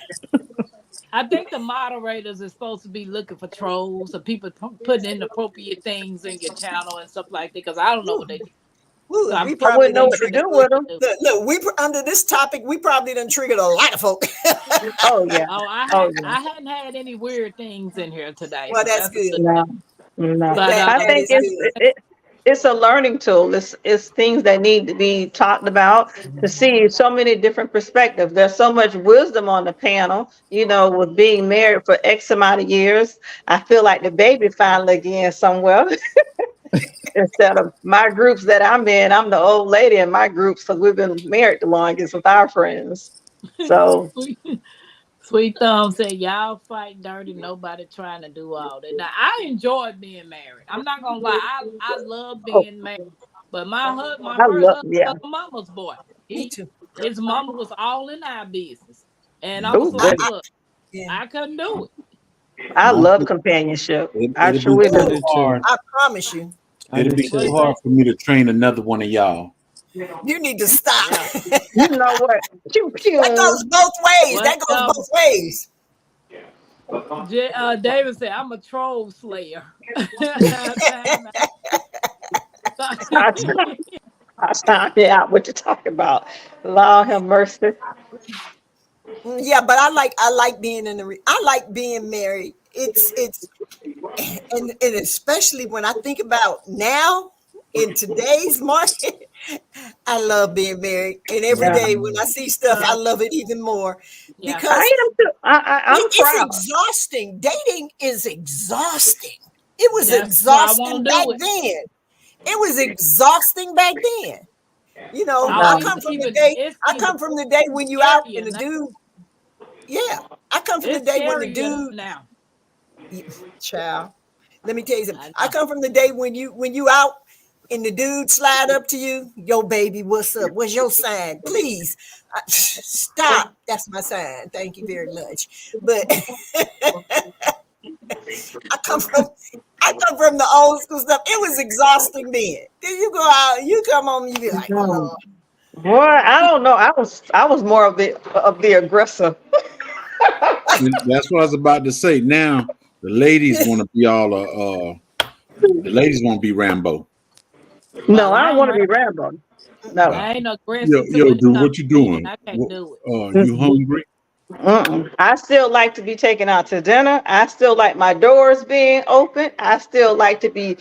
I think the moderators are supposed to be looking for trolls or people putting inappropriate things in your channel and stuff like that. Because I don't know what they do. Ooh, So I'm we I probably wouldn't know done what to triggered. do with them. Look, under this topic, we probably done triggered a lot of folk. Oh yeah. Oh, Oh yeah. I hadn't had any weird things in here today. Well, So that's that's a good. good No, thing. no. But I That think is good. it's a learning tool. It's things that need to be talked about to see so many different perspectives. There's so much wisdom on the panel, with being married for X amount of years. I feel like the baby finally again somewhere. Instead of my groups that I'm in, I'm the old lady in my groups because we've been married the longest with our friends. So sweet. Sweet Thumb said, "Y'all fight dirty. Nobody trying to do all that." Now, I enjoyed being married. I'm not gonna lie. I love oh, being married. But my I first love, husband yeah. was a mama's boy. Me too. His mama was all in our business, and I Oh, was like, goodness. "Look, Yeah. I couldn't do it." I One love thing, companionship. I it'll be truly I too do. do hard. too. I promise you. I It'll do be What too you too. hard say? for me to train another one of y'all. You need to stop. Yeah. You know what? Pew That pew. goes both ways. That goes Whatever. both ways. David said, "I'm a troll slayer." Time out. I found out what you're talking about. Lord have mercy. Yeah, but I like being I like being married. It's and especially when I think about now in today's market, I love being married, and every Yeah. day when I see stuff, I love it even more Yeah. I because am too. I'm it's proud. exhausting. Dating is exhausting. It was That's why I exhausting won't back do it. then. It was exhausting back then. You know, Oh, I No. come from the even day. it's I even come from the day when you out and scarier the now. dude. Yeah, I come from the It's day when the scarier dude. now. Child, let me tell you something. I I know. come from the day when you out and the dude slide up to you. Yo, baby, what's up? What's your sign? Please stop. That's my sign. Thank you very much. But I come from I come from the old school stuff. It was exhausting then. Then you go out, you come home, you be like, No. Lord. Boy, I don't know. I was more of the aggressor. And that's what I was about to say. Now the ladies want to be all the ladies want to be Rambo. No, Well, I I don't ain't want to be Rambo. No. Uh, I ain't yo, aggressive to yo, when it dude, comes what you to men. doing? I can't do it. You hungry? I still like to be taken out to dinner. I still like my doors being open. I still like to be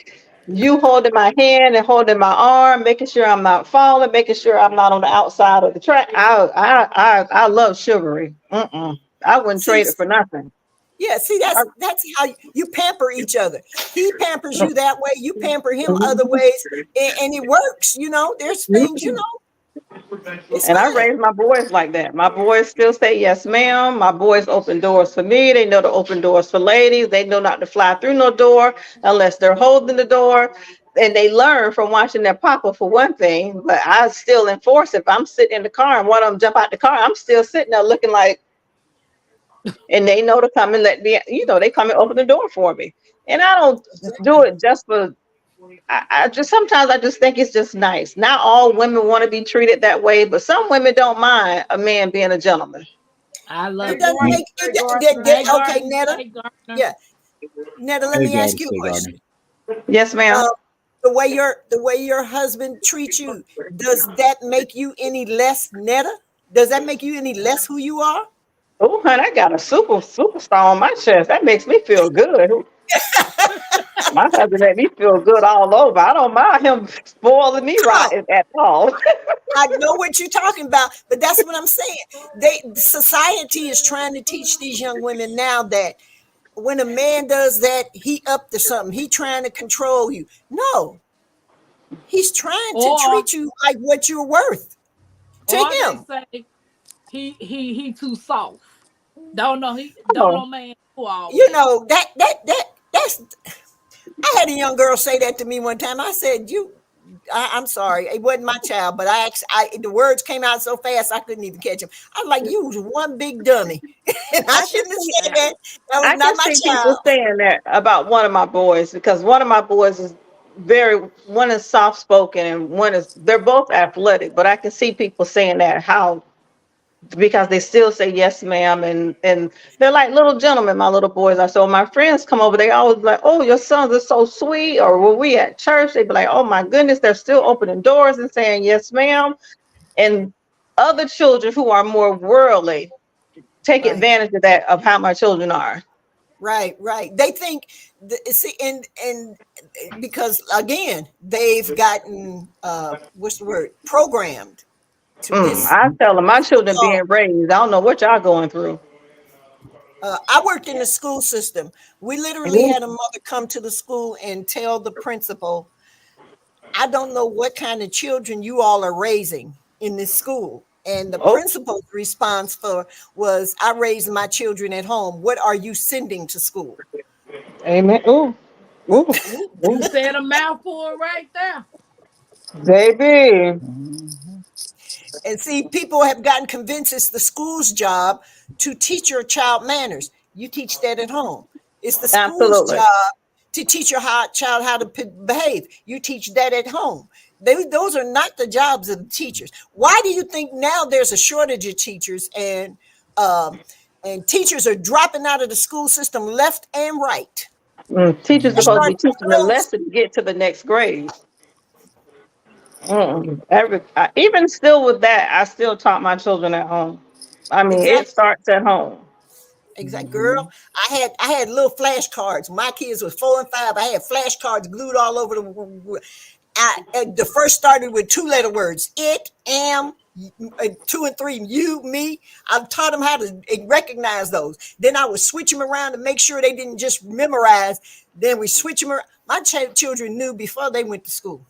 you holding my hand and holding my arm, making sure I'm not falling, making sure I'm not on the outside of the track. I love chivalry. I wouldn't See, trade it for nothing. yeah, see, that's how you pamper each other. He pampers you that way, you pamper him other ways, and it works. You know, there's things, it's And I fine. raised my boys like that. My boys still say yes, ma'am. My boys open doors for me. They know to open doors for ladies. They know not to fly through no door unless they're holding the door. And they learn from watching their papa for one thing. But I still enforce if I'm sitting in the car and one of them jump out the car, I'm still sitting there looking like, and they know to come and let me, they come and open the door for me. And I don't do it just for I just sometimes I just think it's just nice. Not all women want to be treated that way, but some women don't mind a man being a gentleman. I Hey, love It it. doesn't Gardner, make hey, it. Gardner. Hey, Okay, Gardner. Netta. Hey, Gardner. Yeah, Netta. Let Hey, me ask God, you say a Gardner. question. Yes, ma'am. Uh, the way your husband treats you, does that make you any less Netta? Does that make you any less who you are? Oh, honey, I got a superstar on my chest. That makes me feel good. My husband made me feel good all over. I don't mind him spoiling me Come right on. at all. I know what you're talking about, but that's what I'm saying. Society is trying to teach these young women now that when a man does that, he up to something. He trying to control you. No, he's trying to Or treat you like what you're worth to they him. say he too soft. Don't know Oh, man do all You that. know that's. I had a young girl say that to me one time. I said, I'm sorry, it wasn't my child, but the words came out so fast I couldn't even catch them. I was like, you was one big dummy, and I I can shouldn't have see said that. That was I can not my see people child. saying that about one of my boys because one of my boys is one is soft spoken and they're both athletic, but I can see people saying that how because they still say yes, ma'am, and they're like little gentlemen. My little boys are. So when my friends come over, they always be like, "Oh, your sons are so sweet." Or when we at church, they be like, "Oh my goodness, they're still opening doors and saying yes, ma'am." And other children who are more worldly take Right. advantage of that of how my children are. Right. They think, see, and because again, they've gotten what's the word, programmed to this I tell them my children so-called. being raised. I don't know what y'all going through. I worked in the school system. We literally had a mother come to the school and tell the principal, "I don't know what kind of children you all are raising in this school." And the Oh, principal's response was, "I raised my children at home. What are you sending to school?" amen. Ooh, ooh, Ooh, you ooh, said a mouthful right there. baby. Mhm. And see, people have gotten convinced it's the school's job to teach your child manners. You teach that at home. It's the school's Absolutely. job to teach your child how to behave. You teach that at home. Those are not the jobs of the teachers. Why do you think now there's a shortage of teachers um, and teachers are dropping out of the school system left and right? Teachers They supposed to start be teaching the close. lesson to get to the next grade. Even still with that, I still taught my children at home. I mean, it Exactly. starts at home. Exact girl. I had little flashcards. My kids was 4 and 5. I had flashcards glued all over the. The first started with 2-letter words. It, am, 2 and 3, you, me. I taught them how to recognize those. Then I would switch them around to make sure they didn't just memorize. Then we switch them around. My children knew before they went to school,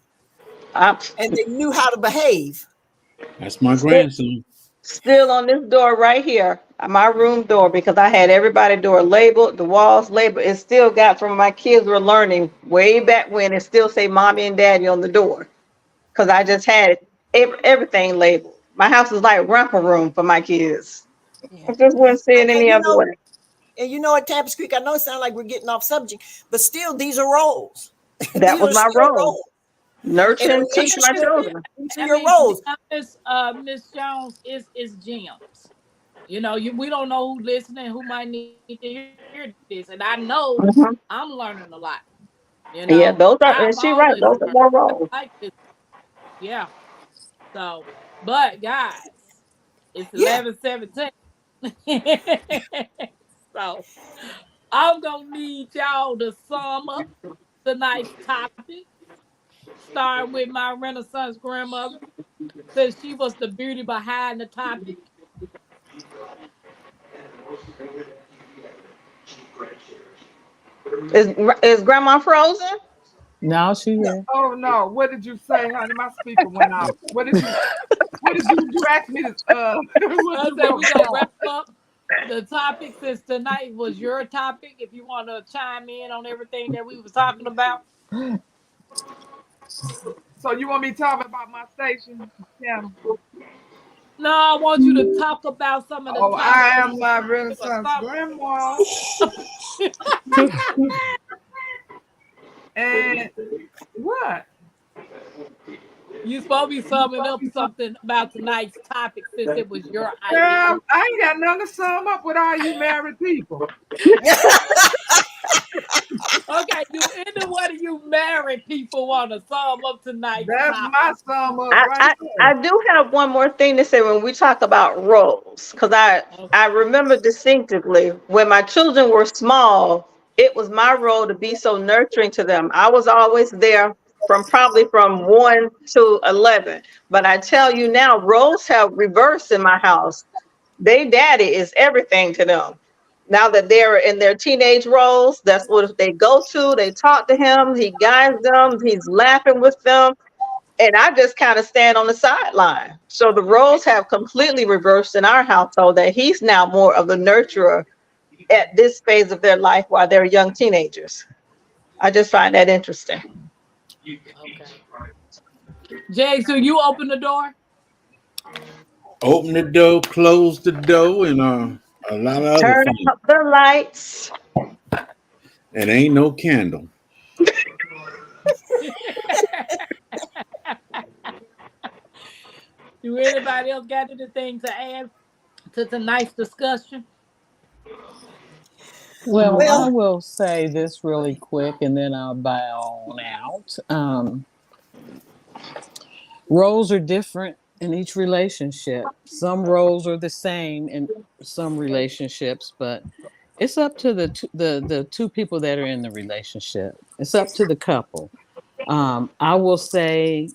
I'm and they knew how to behave. That's my still, grandson. still on this door right here, my room door, because I had everybody door labeled, the walls labeled. It still got from my kids were learning way back when. It still say mommy and daddy on the door, because I just had everything labeled. My house is like romper room for my kids. Yeah. I just wouldn't see it And any other way. you know what, Tappas Creek, I know it sounds like we're getting off subject, but still, these are roles. That These was are my still role. roles. Nurture In a and teach my relationship, children. these I are your mean, roles. to be honest, Miss Jones is gems. You know, we don't know who listening, who might need to hear this, and I know Mhm. I'm learning a lot. You Yeah, know, those are, and I'm she right. always Those are learning. my I roles. like this. Yeah. So, but guys, it's Yeah. 11:17. So I'm gonna need y'all to sum up tonight's topic, starting with my Renaissance grandmother, since she was the beauty behind the topic. Is grandma frozen? Now she No. there. Oh no, what did you say, honey? My speaker went out. What did you ask me to what I you said wrote we gonna down? wrap up the topic since tonight was your topic. If you want to chime in on everything that we was talking about. So you want me talking about my station channel? No, I want you to talk about some of the Oh, I topics. am my Give us Renaissance something. grandma. And what? You supposed to be summing up something about tonight's topic since it was your idea. Girl, I ain't got nothing to sum up with all you married people. Okay, do any one of you married people want to sum up tonight's That's topic? my sum up I, right I there. I do have one more thing to say when we talk about roles, because Okay. I remember distinctively when my children were small, it was my role to be so nurturing to them. I was always there from 1 to 11. But I tell you now, roles have reversed in my house. They daddy is everything to them. Now that they're in their teenage roles, that's what they go to. They talk to him, he guides them, he's laughing with them, and I just kind of stand on the sideline. So the roles have completely reversed in our household that he's now more of the nurturer at this phase of their life while they're young teenagers. I just find that interesting. Okay. Jay, so you open the door? Open the door, close the door, and a lot of other Turn things. up the lights. And ain't no candle. Do anybody else got anything to add to tonight's discussion? Well, I Well, will say this really quick and then I'll bow on out. Roles are different in each relationship. Some roles are the same in some relationships, but it's up to the two people that are in the relationship. It's up to the couple. I will say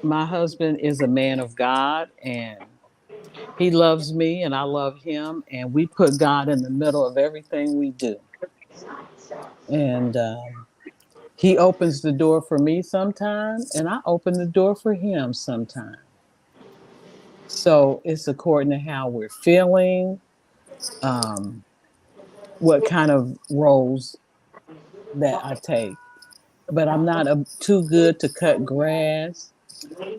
my husband is a man of God and he loves me and I love him, and we put God in the middle of everything we do. And he opens the door for me sometimes, and I open the door for him sometimes. So it's according to how we're feeling, um, what kind of roles that I take. But I'm not too good to cut grass.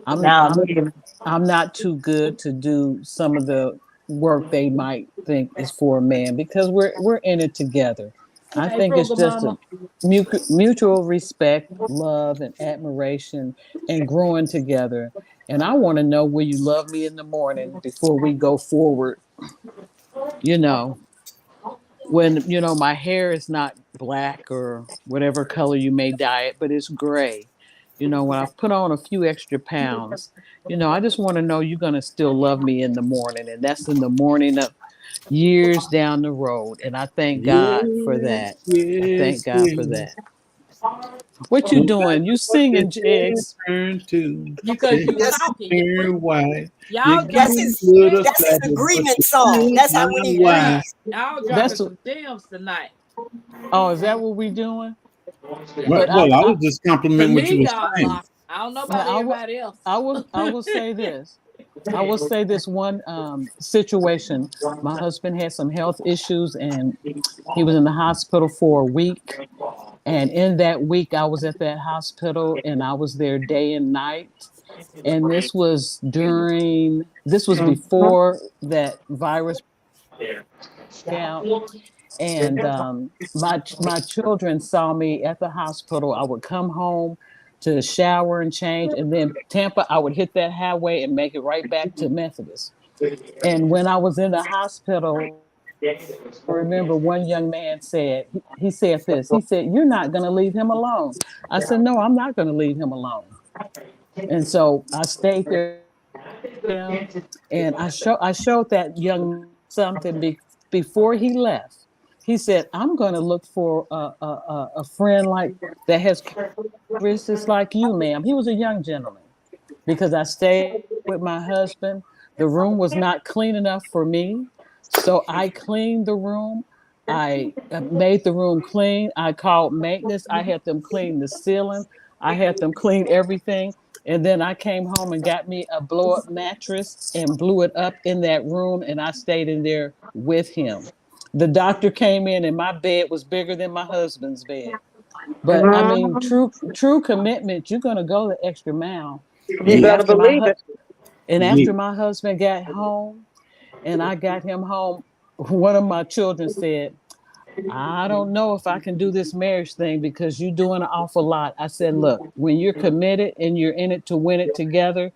I'm Now, I'm I'm not too good to do some of the work they might think is for a man because we're in it together. I Hey, think it's Frugal just a Mama. mutual respect, love, and admiration, and growing together. And I want to know, will you love me in the morning before we go forward? You know, when my hair is not black or whatever color you may dye it, but it's gray. When I've put on a few extra pounds, I just want to know you're going to still love me in the morning. And that's in the morning of years down the road. And I thank God for Yes, that. I yes, thank God for yes. that. What you doing? You singing, Jigs? Turn to Because you That's talking. You Clear white. y'all You that's dropping give his some little gems. that's his flavor, but agreement you song. still That's how when my he wife. agrees. Y'all That's dropping some gems tonight. oh, is that what we doing? Well, But well, I was just To complimenting what you me, were y'all saying. are. I don't know now about everybody else. I will say this. I will say this one situation. My husband had some health issues and he was in the hospital for a week. And in that week, I was at that hospital and I was there day and night. And this was before that virus broke out. And my children saw me at the hospital. I would come home to shower and change, and then Tampa, I would hit that highway and make it right back to Methodist. And when I was in the hospital, I remember one young man said, he said this. He said, "You're not going to leave him alone." I said, "No, I'm not going to leave him alone." And so I stayed there and I showed that young something before he left. He said, "I'm going to look for a friend like that has characteristics like you, ma'am." He was a young gentleman because I stayed with my husband. The room was not clean enough for me, so I cleaned the room. I made the room clean. I called maintenance. I had them clean the ceiling. I had them clean everything. And then I came home and got me a blow up mattress and blew it up in that room. And I stayed in there with him. The doctor came in and my bed was bigger than my husband's bed. But I mean, true commitment. You're gonna go the extra mile. You And Yeah, better after believe it. yeah. my husband got home, and I got him home, one of my children said, "I don't know if I can do this marriage thing because you're doing an awful lot." I said, "Look, when you're committed and you're in it to win it together,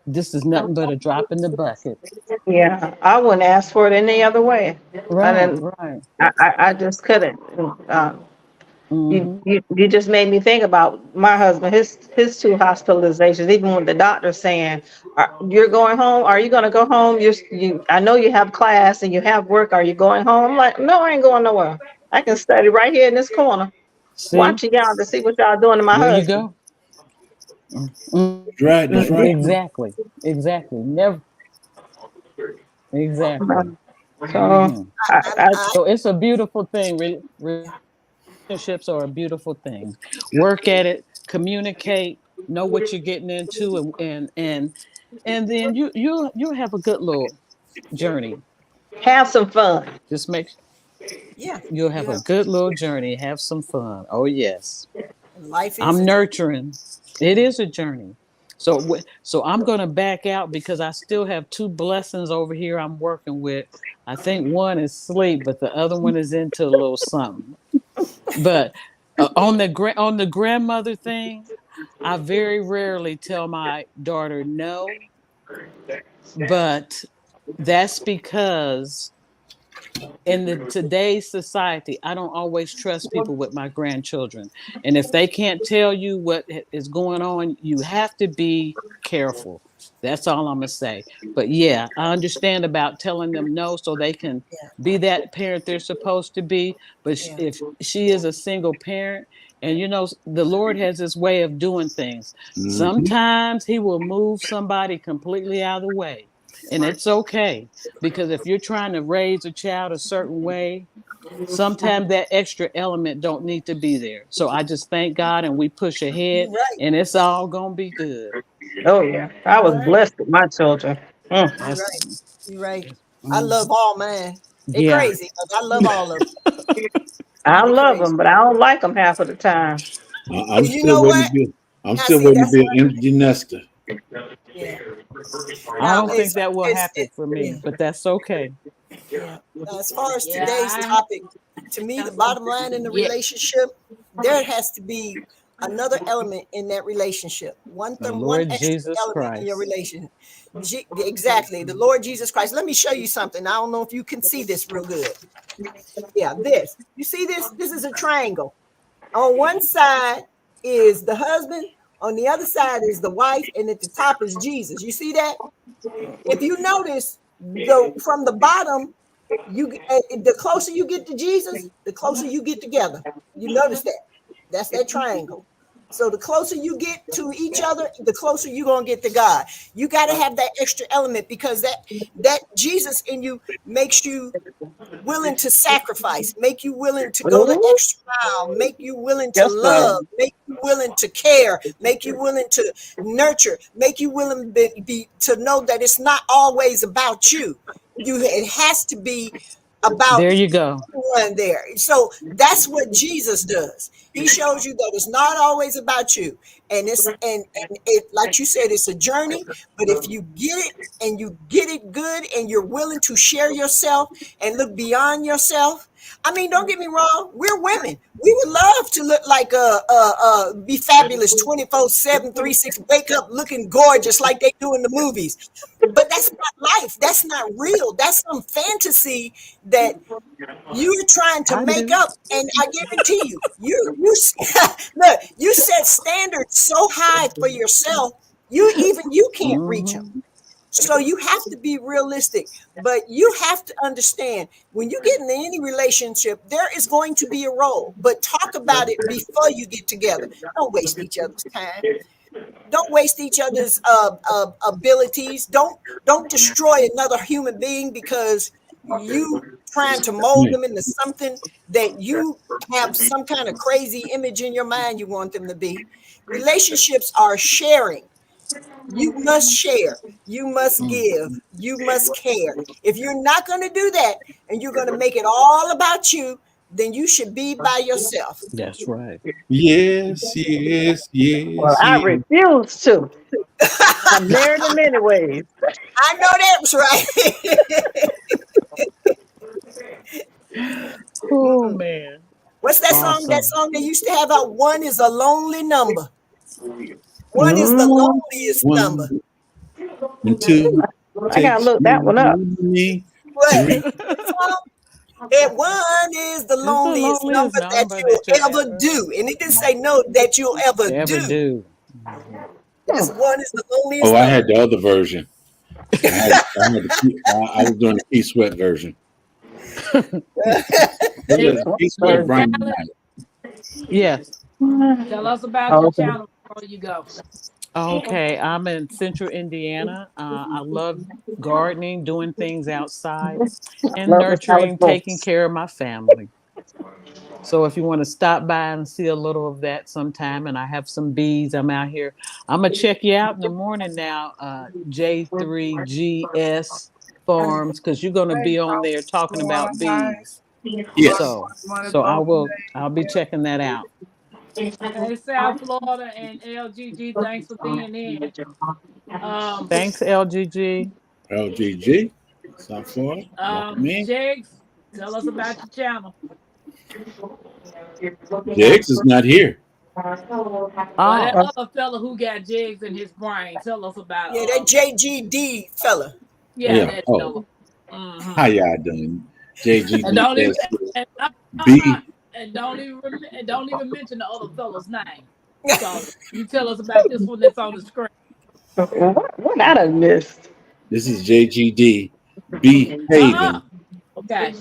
this is nothing but a drop in the bucket." Yeah, I wouldn't ask for it any other way. I Right, didn't. right. I just couldn't. Mm-hmm. You just made me think about my husband, his two hospitalizations. Even with the doctor saying, "You're going home. Are you going to go home? I know you have class and you have work. Are you going home?" I'm like, "No, I ain't going nowhere. I can study right here in this corner, See, watching y'all to see what y'all doing to my there you husband." go. Mm, That's right. That's right. exactly, exactly. Never, exactly. So Hmm. I So it's a beautiful thing. Relationships are a beautiful thing. Work at it, communicate, know what you're getting into, and then you'll have a good little journey. have some fun. Just make Yeah, you'll you have a have good little journey. Have some fun. Oh yes, life is I'm a journey. nurturing. It is a journey. So so I'm going to back out because I still have two blessings over here I'm working with. I think one is sleep, but the other one is into a little something. But on the grandmother thing, I very rarely tell my daughter no, but that's because in the today's society, I don't always trust people with my grandchildren. And if they can't tell you what is going on, you have to be careful. That's all I'm gonna say. But yeah, I understand about telling them no so they can Yeah, be that parent they're supposed to be. But yeah. if she is a single parent, and the Lord has his way of doing things. Mhm. Sometimes he will move somebody completely out of the way. And it's okay because if you're trying to raise a child a certain way, sometimes that extra element don't need to be there. So I just thank God and we push ahead You're right. and it's all gonna be good. Oh yeah, I You're was right. blessed with my children. You're That's right. You're right. I love mhm. all mine. They Yeah. crazy, but I love all of them. I They love crazy. them, but I don't like them half of the time. Well, I'm you still know waiting what? to be. I'm Now, still see, waiting to that's be what. an empty nester. Yeah. I Now, don't think that will happen for yeah, me, but that's okay. yeah. Now, as far as Yeah, today's topic, to me, the bottom line in the yeah. relationship, there has to be another element in that relationship. The One Lord extra Jesus element in your Christ. relation. Exactly, the Lord Jesus Christ. Let me show you something. I don't know if you can see this real good. Yeah, this. You see this? This is a triangle. On one side is the husband, on the other side is the wife, and at the top is Jesus. You see that? If you notice, from the bottom, the closer you get to Jesus, the closer you get together. You notice that? That's that triangle. So the closer you get to each other, the closer you're gonna get to God. You got to have that extra element because that Jesus in you makes you willing to sacrifice, make you willing to go the extra mile, make you willing to Yes, sir. love, make you willing to care, make you willing to nurture, make you willing to know that it's not always about you. It has to be about There you go. everyone there. So that's what Jesus does. He shows you that it's not always about you. And it, like you said, it's a journey. But if you get it and you get it good and you're willing to share yourself and look beyond yourself. I mean, don't get me wrong, we're women. We would love to look like be fabulous 24/7, 365, wake up looking gorgeous like they do in the movies. But that's not life. That's not real. That's some fantasy that you're trying to I make do. up. And I guarantee you, you look, you set standards so high for yourself, you can't reach them. So you have to be realistic, but you have to understand when you get into any relationship, there is going to be a role, but talk about it before you get together. Don't waste each other's time. Don't waste each other's abilities. Don't destroy another human being because you trying to mold them into something that you have some kind of crazy image in your mind you want them to be. Relationships are sharing. You must share. You must give. You must care. If you're not going to do that and you're going to make it all about you, then you should be by yourself. That's right. Yes, yes, Well, yes, I yes. refuse to. I'm married in many ways. I know that's right. Oh man. What's that song? That Awesome. song they used to have out. One is a lonely number. One is the loneliest number. And two, I gotta look that one up. me. What? And one is the loneliest number that you'll ever do. And it didn't say no that you'll ever do. This one is the loneliest Oh, I number. had the other version. I was doing the Keith Sweat version. Keith Sweat, Brian Knight. Yes. Tell us about your channel before you go. Okay, I'm in Central Indiana. I love gardening, doing things outside, and nurturing, taking care of my family. So if you want to stop by and see a little of that sometime, and I have some bees, I'm out here. I'm gonna check you out in the morning now, J3GS Farms, because you're gonna be on there talking about bees. Yes. So I'll be checking that out. Hey, South Florida and LGG, thanks for being in. Thanks, LGG. LGG. South Florida. Jigs, tell us about your channel. Jigs is not here. Well, that other fella who got jigs in his brain, tell us about Yeah, that JGD fella. Yeah, that fella. How y'all doing? JGD. And don't even mention the other fella's name. So you tell us about this one that's on the screen. What I done missed? This is JGD B Haven. Okay.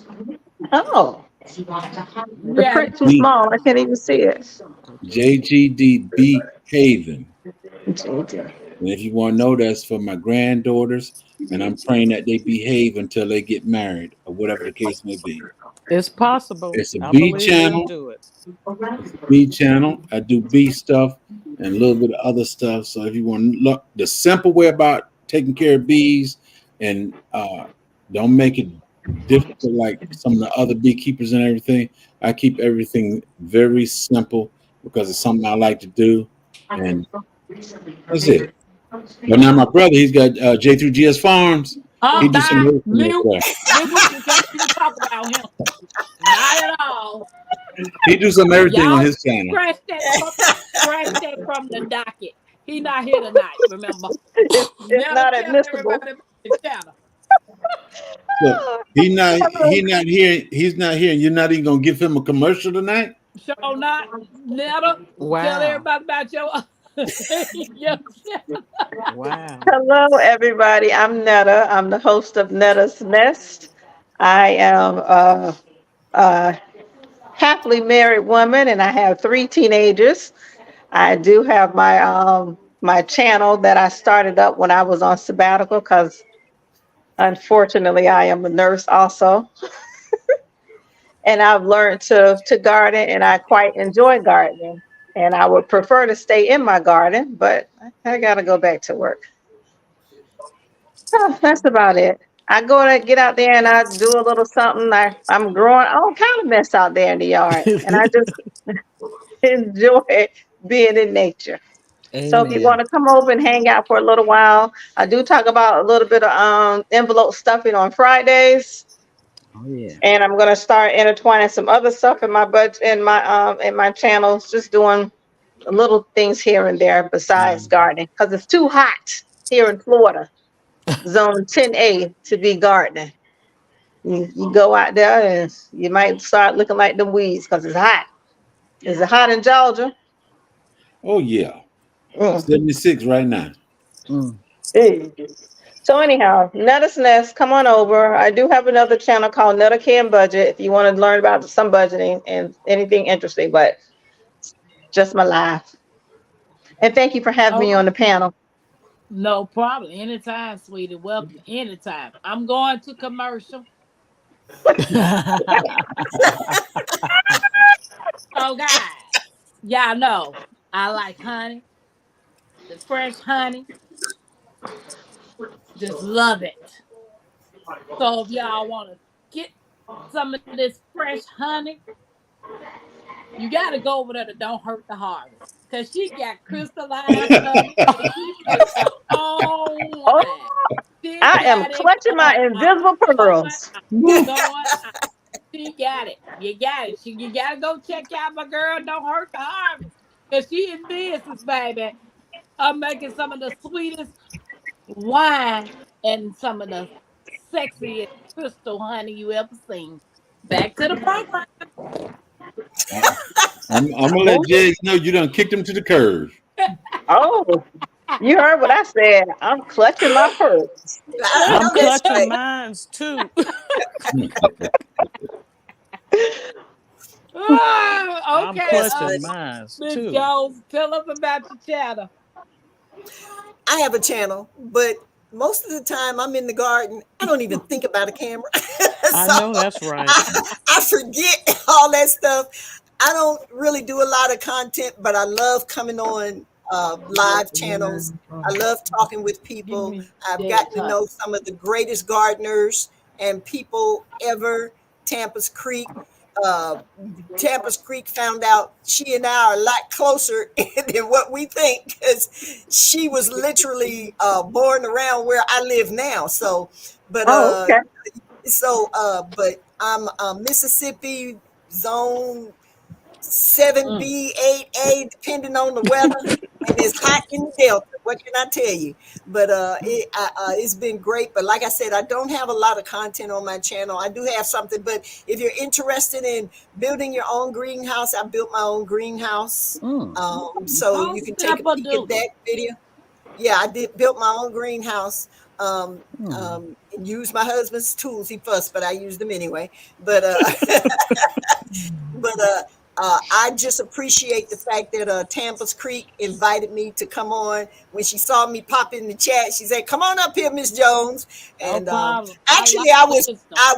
Oh. The print too small. I can't even see it. JGD B Haven. And if you want to know, that's for my granddaughters, and I'm praying that they behave until they get married, or whatever the case may be. It's possible. It's a B channel. It's a B channel. I do B stuff and a little bit of other stuff. So if you want to look the simple way about taking care of bees, and don't make it difficult like some of the other beekeepers and everything. I keep everything very simple because it's something I like to do, and that's it. But now my brother, he's got J3GS Farms. He do some talk about him. Not at all. He do some everything on his channel. Scratch that from the docket. He not here tonight. Remember, it's not admissible. So he's not here. He's not here. You're not even gonna give him a commercial tonight? Sure not. Never. Wow. Tell everybody about your. Wow. Hello, everybody. I'm Netta. I'm the host of Netta's Nest. I am happily married woman, and I have 3 teenagers. I do have my channel that I started up when I was on sabbatical because unfortunately I am a nurse also. And I've learned to garden, and I quite enjoy gardening. And I would prefer to stay in my garden, but I gotta go back to work. So that's about it. I go to get out there and I do a little something. I'm growing all kind of mess out there in the yard, and I just enjoy being in nature. So if you Amen. want to come over and hang out for a little while, I do talk about a little bit of envelope stuffing on Fridays. Oh yeah. And I'm gonna start intertwining some other stuff in my budget in my channels, just doing little things here and there besides gardening, because it's too hot here in Florida, zone 10A, to be gardening. You go out there and you might start looking like them weeds because it's hot. Is it hot in Georgia? Oh yeah, Mm. 76 right now. Mm. Hey. So anyhow, Nutta's Nest, come on over. I do have another channel called Nutta Can Budget if you want to learn about some budgeting and anything interesting, but just my life. And thank you for having me on the panel. No problem. Anytime, sweetie. Welcome. Anytime. I'm going to commercial. So, guys, y'all know I like honey. The fresh honey. Just love it. So, if y'all want to get some of this fresh honey, you got to go over there to Don't Hurt the Harvest. Because she got crystallized honey. She makes her own wine. I am clutching my invisible pearls. She got it. You got it. You got to go check out my girl, Don't Hurt the Harvest. Because she in business, baby. I'm making some of the sweetest wine and some of the sexiest crystal honey you ever seen. Back to the program. I'm gonna let Jay know you done kicked him to the curb. Oh, you heard what I said. I'm clutching my pearls. I'm clutching mines too. Oh, I'm okay. clutching mines Miss too. Jones, tell us about your channel. I have a channel, but most of the time I'm in the garden. I don't even think about a camera. I know that's right. I forget all that stuff. I don't really do a lot of content, but I love coming on live channels. I love talking with people. I've gotten to know some of the greatest gardeners and people ever. Tampa's Creek found out she and I are a lot closer than what we think, because she was literally born around where I live now. So, but okay. But I'm Mississippi zone 7B, 8A, depending on the weather, and it's hot in the Delta. What can I tell you? But it's been great. But like I said, I don't have a lot of content on my channel. I do have something, but if you're interested in building your own greenhouse, I built my own greenhouse. So you can take a peek at that video. Yeah, I built my own greenhouse. And use my husband's tools. He fussed, but I used them anyway. But I just appreciate the fact that Tampa's Creek invited me to come on. When she saw me pop in the chat, she said, "Come on up here, Miss Jones." And actually, I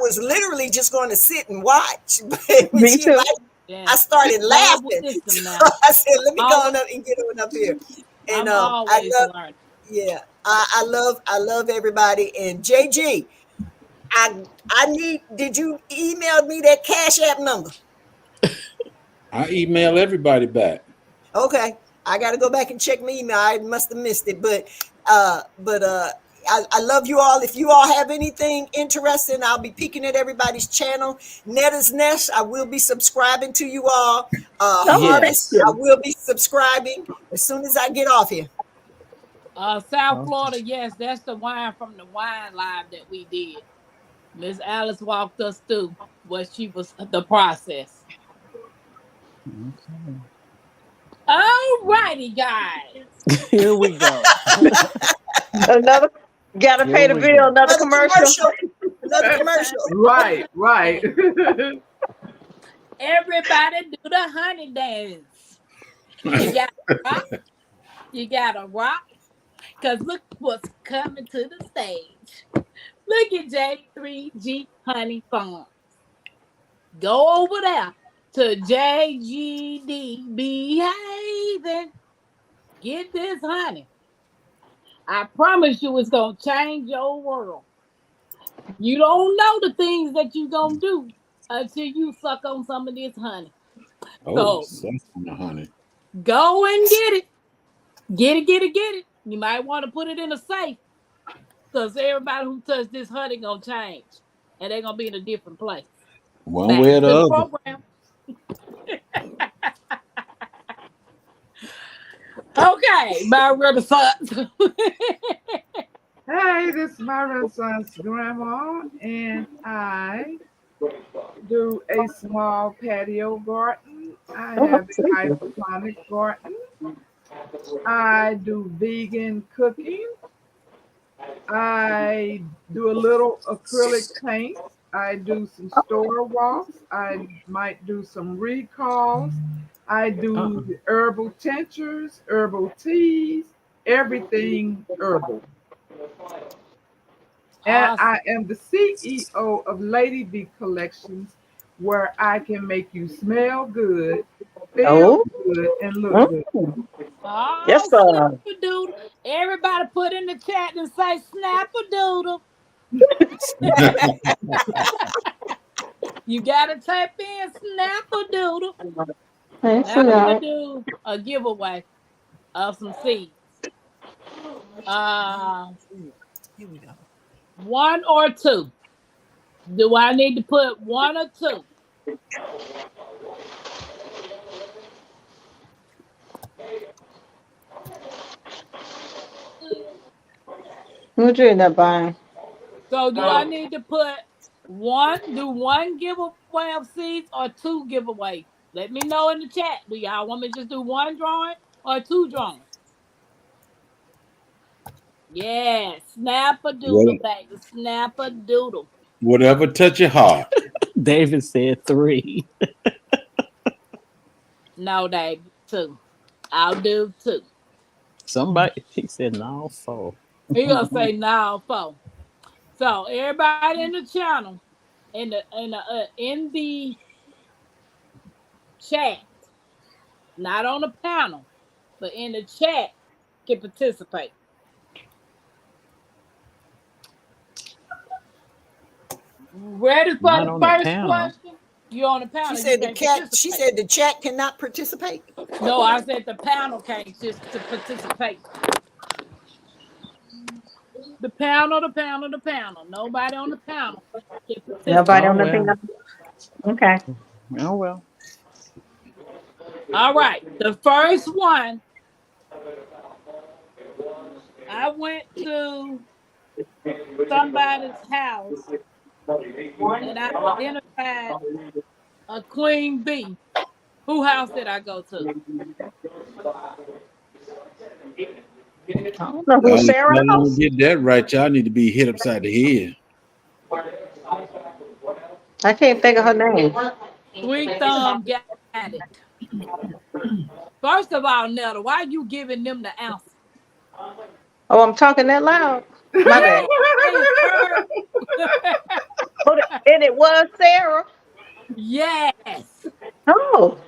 was literally just going to sit and watch. But when she invited me, I started laughing. So I said, "Let me go on up and get on up here." And I love everybody. And JG, did you email me that Cash App number? I email everybody back. Okay, I got to go back and check my email. I must have missed it, but I love you all. If you all have anything interesting, I'll be peeking at everybody's channel. Nutta's Nest, I will be subscribing to you all. Harvest, I will be subscribing as soon as I get off here. South Florida, yes, that's the wine from the wine live that we did. Miss Alice walked us through what she was the process. Okay. All righty, guys. Here we go. Another gotta pay the bill. Another commercial. Another commercial. Right. Everybody do the honey dance. You got to rock. You got to rock. Because look what's coming to the stage. Look at J3G Honey Farm. Go over there to JGD Behaving. Get this honey. I promise you it's going to change your world. You don't know the things that you're going to do until you suck on some of this honey. Oh, So, honey. go and get it. Get it. You might want to put it in a safe because everybody who touched this honey going to change. And they're going to be in a different place. One Back way or to the the other. program. Okay, my Renaissance. Hey, this is my Renaissance grandma, and I do a small patio garden. I have a hydroponic garden. I do vegan cooking. I do a little acrylic paint. I do some store walks. I might do some recalls. I do the herbal tinctures, herbal teas, everything herbal. And Awesome. I am the CEO of Lady Bee Collections, where I can make you smell good, feel good, and look good. Oh, Yes, sir. snap-a-doodle. Everybody put in the chat and say snap-a-doodle. You got to type in snap-a-doodle. Thanks Now a we're going lot. to do a giveaway of some seeds. Here we go. 1 or 2. Do I need to put 1 or 2? What you end up buying? So do I need to put do one giveaway of seeds or 2 giveaways? Let me know in the chat. Do y'all want me to just do 1 drawing or 2 drawings? Yeah, snap-a-doodle, baby. Snap-a-doodle. Whatever touch your heart. David said 3. No, Dave, 2. I'll do 2. Somebody, he said no, 4. He gonna say no, 4. So everybody in the channel, in the chat, not on the panel, but in the chat, can participate. Ready for Not the on the first panel. question? You on the panel? She said you the can't cat. She participate. said the chat cannot participate. No, I said the panel can't just to participate. The panel. Nobody on the panel can participate. Nobody Oh, on the well. thing. Okay. Oh, well. All right. The first one, I went to somebody's house and I identified a queen bee. Whose house did I go to? I don't know who Sarah Y'all don't knows. get that right. Y'all need to be hit upside the head. I can't think of her name. Sweet Thumb got it. First of all, Netta, why are you giving them the answer? Oh, I'm talking that loud. My bad. And it was Sarah. Yes. Oh.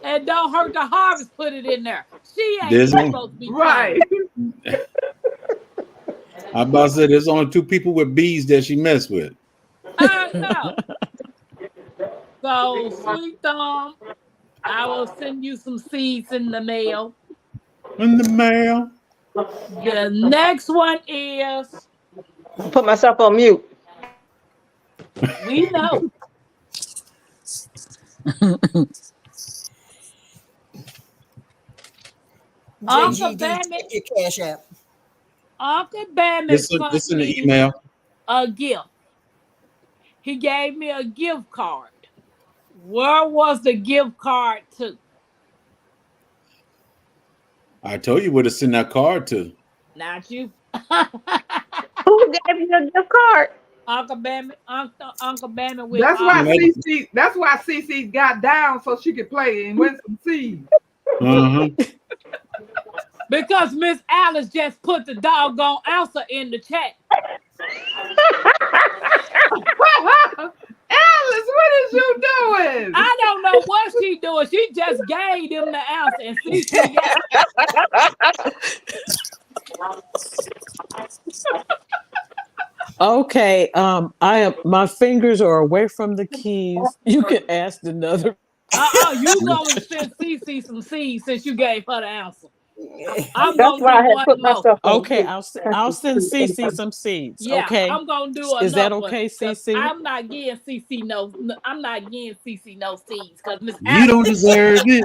And don't hurt the harvest, put it in there. She ain't There's even no- supposed to be Right. I'm about to say there's only 2 people with bees that she messed with. I know. So, Sweet Thumb, I will send you some seeds in the mail. In the mail. The next one is, Put myself on mute. we know. Uncle JGD, Bandit, check your cash app. Uncle Bandit This sent in the me email. a gift. He gave me a gift card. Where was the gift card to? I told you where to send that card to. Not you. Who gave you a gift card? Uncle Bammy with That's why Like- CC. That's why CC got down so she could play and win some seeds. Uh-huh. because Miss Alice just put the doggone answer in the chat. Alice, what is you doing? I don't know what she doing. She just gave them the answer and CC Okay. My fingers are away from the keys. You can ask another. you gonna send CC some seeds since you gave her the answer. I'm That's gonna why I do had one put more. myself on Okay, mute. I'll send CC some seeds. Yeah, Okay. I'm gonna do Is that another one, okay, 'cause CC? I'm not getting CC no. I'm not getting CC no seeds because Miss You don't deserve it.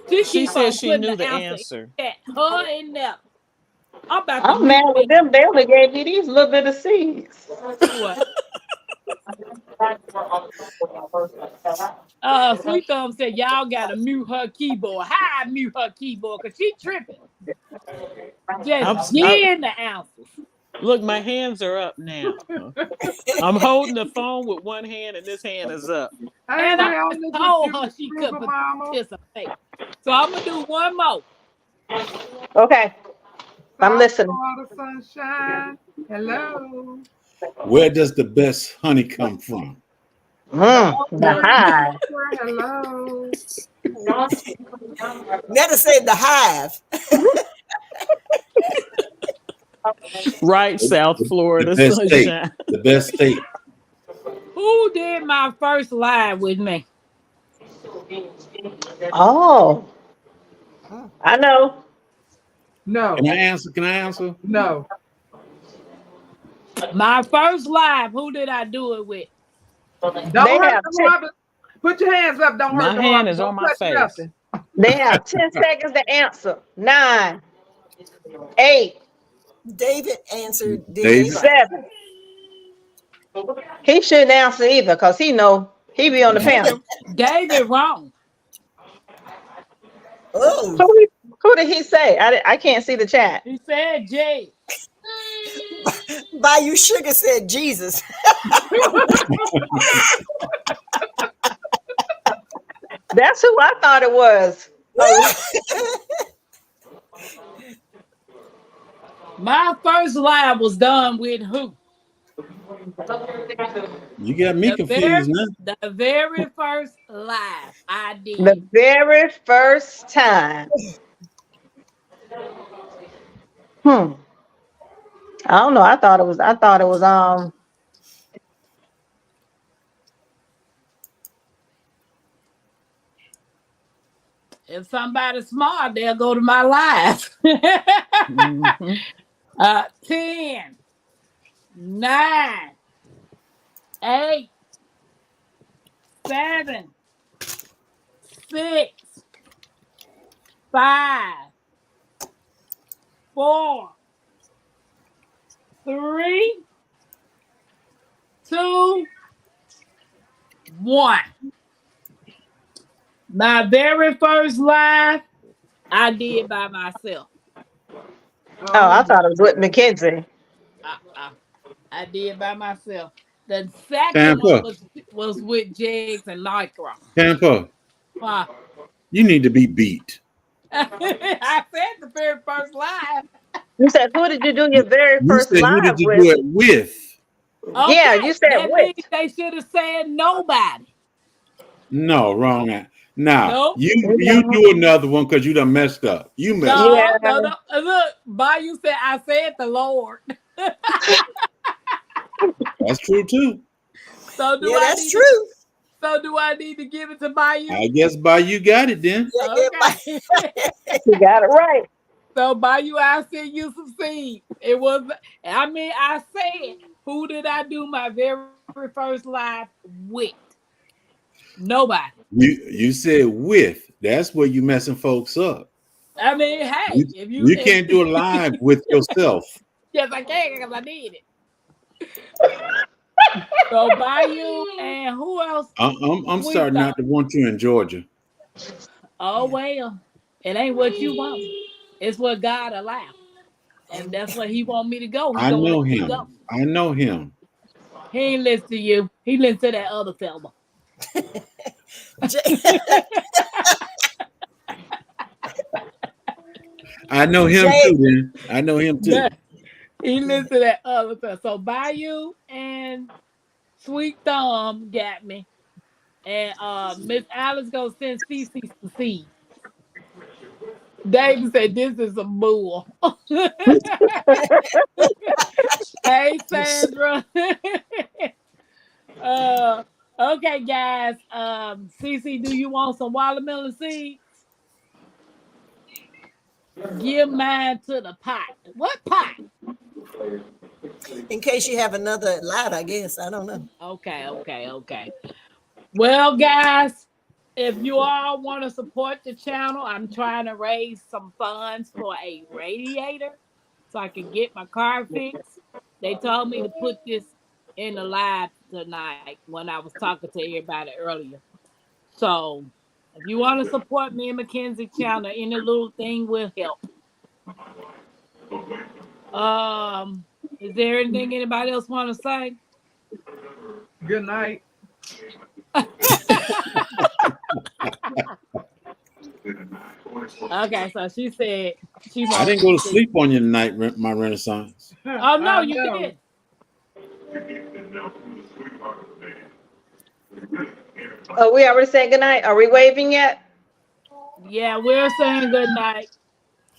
She She keep said on she putting knew the answer answer. in chat. Her and them. I'm about to I'm mad with them. They only gave me these little bit of seeds. What? Sweet Thumb said y'all gotta mute her keyboard. How I mute her keyboard? Cause she tripping. Just getting the answers. Look, my hands are up now. I'm holding the phone with one hand and this hand is up. And I Anyway, just told her she could Mama. participate. So I'm gonna do one more. Okay, I'm listening. Water, sunshine. Hello. Where does the best honey come from? The hive. Hello. Netta said the hive. Right, South Florida The best state. sunshine. The best state. Who did my first live with me? Oh, I know. No. Can I answer? Can I answer? No. My first live, who did I do it with? Don't They hurt have the Robert. Put your hands up. Don't My hurt the hand Robert. is Don't on my touch face. nothing. They have 10 seconds to answer. 9, 8, David answered. David. 7. He shouldn't answer either because he know he be on the panel. David wrong. Oh, Who did he say? I can't see the chat. He said Jay. Bayou Sugar said Jesus. That's who I thought it was. My first live was done with who? You got me confused now. The very first live I did. The very first time. I don't know. I thought it was If somebody's smart, they'll go to my live. Mhm. 10, 9, 8, 7, 6, 5, 4, 3, 2, 1. My very first live, I did by myself. I thought it was with Mackenzie. I did by myself. The second Tampa. one was with Jigs and Nitro. Tampa, you need to be beat. I said the very first live. You said, who did you do your very You first said, who live did you with? do it with? Yeah, you said that with. means they should have said nobody. No, wrong. Now, Nope. you do another one because you done messed up. You messed No, up. Yeah. no. Look, Bayou said I said the Lord. That's true too. So do Yeah, I that's need true. So do I need to give it to Bayou? I guess by you got it then. Okay. You got it right. So Bayou, I sent you some seeds. It was, I said, who did I do my very first live with? Nobody. You said with. That's where you messing folks up. I mean, hey, if you can't do a live with yourself. Yes, I can because I did it. So Bayou and who else? I'm starting not to want you in Georgia. Oh well, it ain't what you want. It's what God allowed, and that's where He want me to go. He I gonna know let me him. go. I know him. He ain't listen to you. He listened to that other fella. I know him Jay- too. Then I know him too. Yeah. He listened to that other fella. So Bayou and Sweet Thumb got me. And Miss Alice gonna send Cece some seeds. David said this is a bull. Hey Sandra. Okay, guys. Cece, do you want some watermelon seeds? Give mine to the pot. What pot? In case you have another lot, I guess. I don't know. Okay. Well, guys, if you all want to support the channel, I'm trying to raise some funds for a radiator so I can get my car fixed. They told me to put this in the live tonight when I was talking to everybody earlier. So if you want to support me and Mackenzie channel, any little thing will help. Is there anything anybody else want to say? Good night. Okay, so she said she I wants didn't go to sleep on you tonight, my Renaissance. Oh no, I you know. did. Oh, we already said goodnight. Are we waving yet? Yeah, we're saying good night.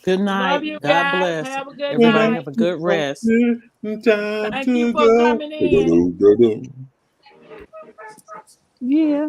Good night. Love you God guys. bless. Have a good Everybody night. have a good rest. Time Thank to you for go. coming in. Da-da-da-da-da. Yeah.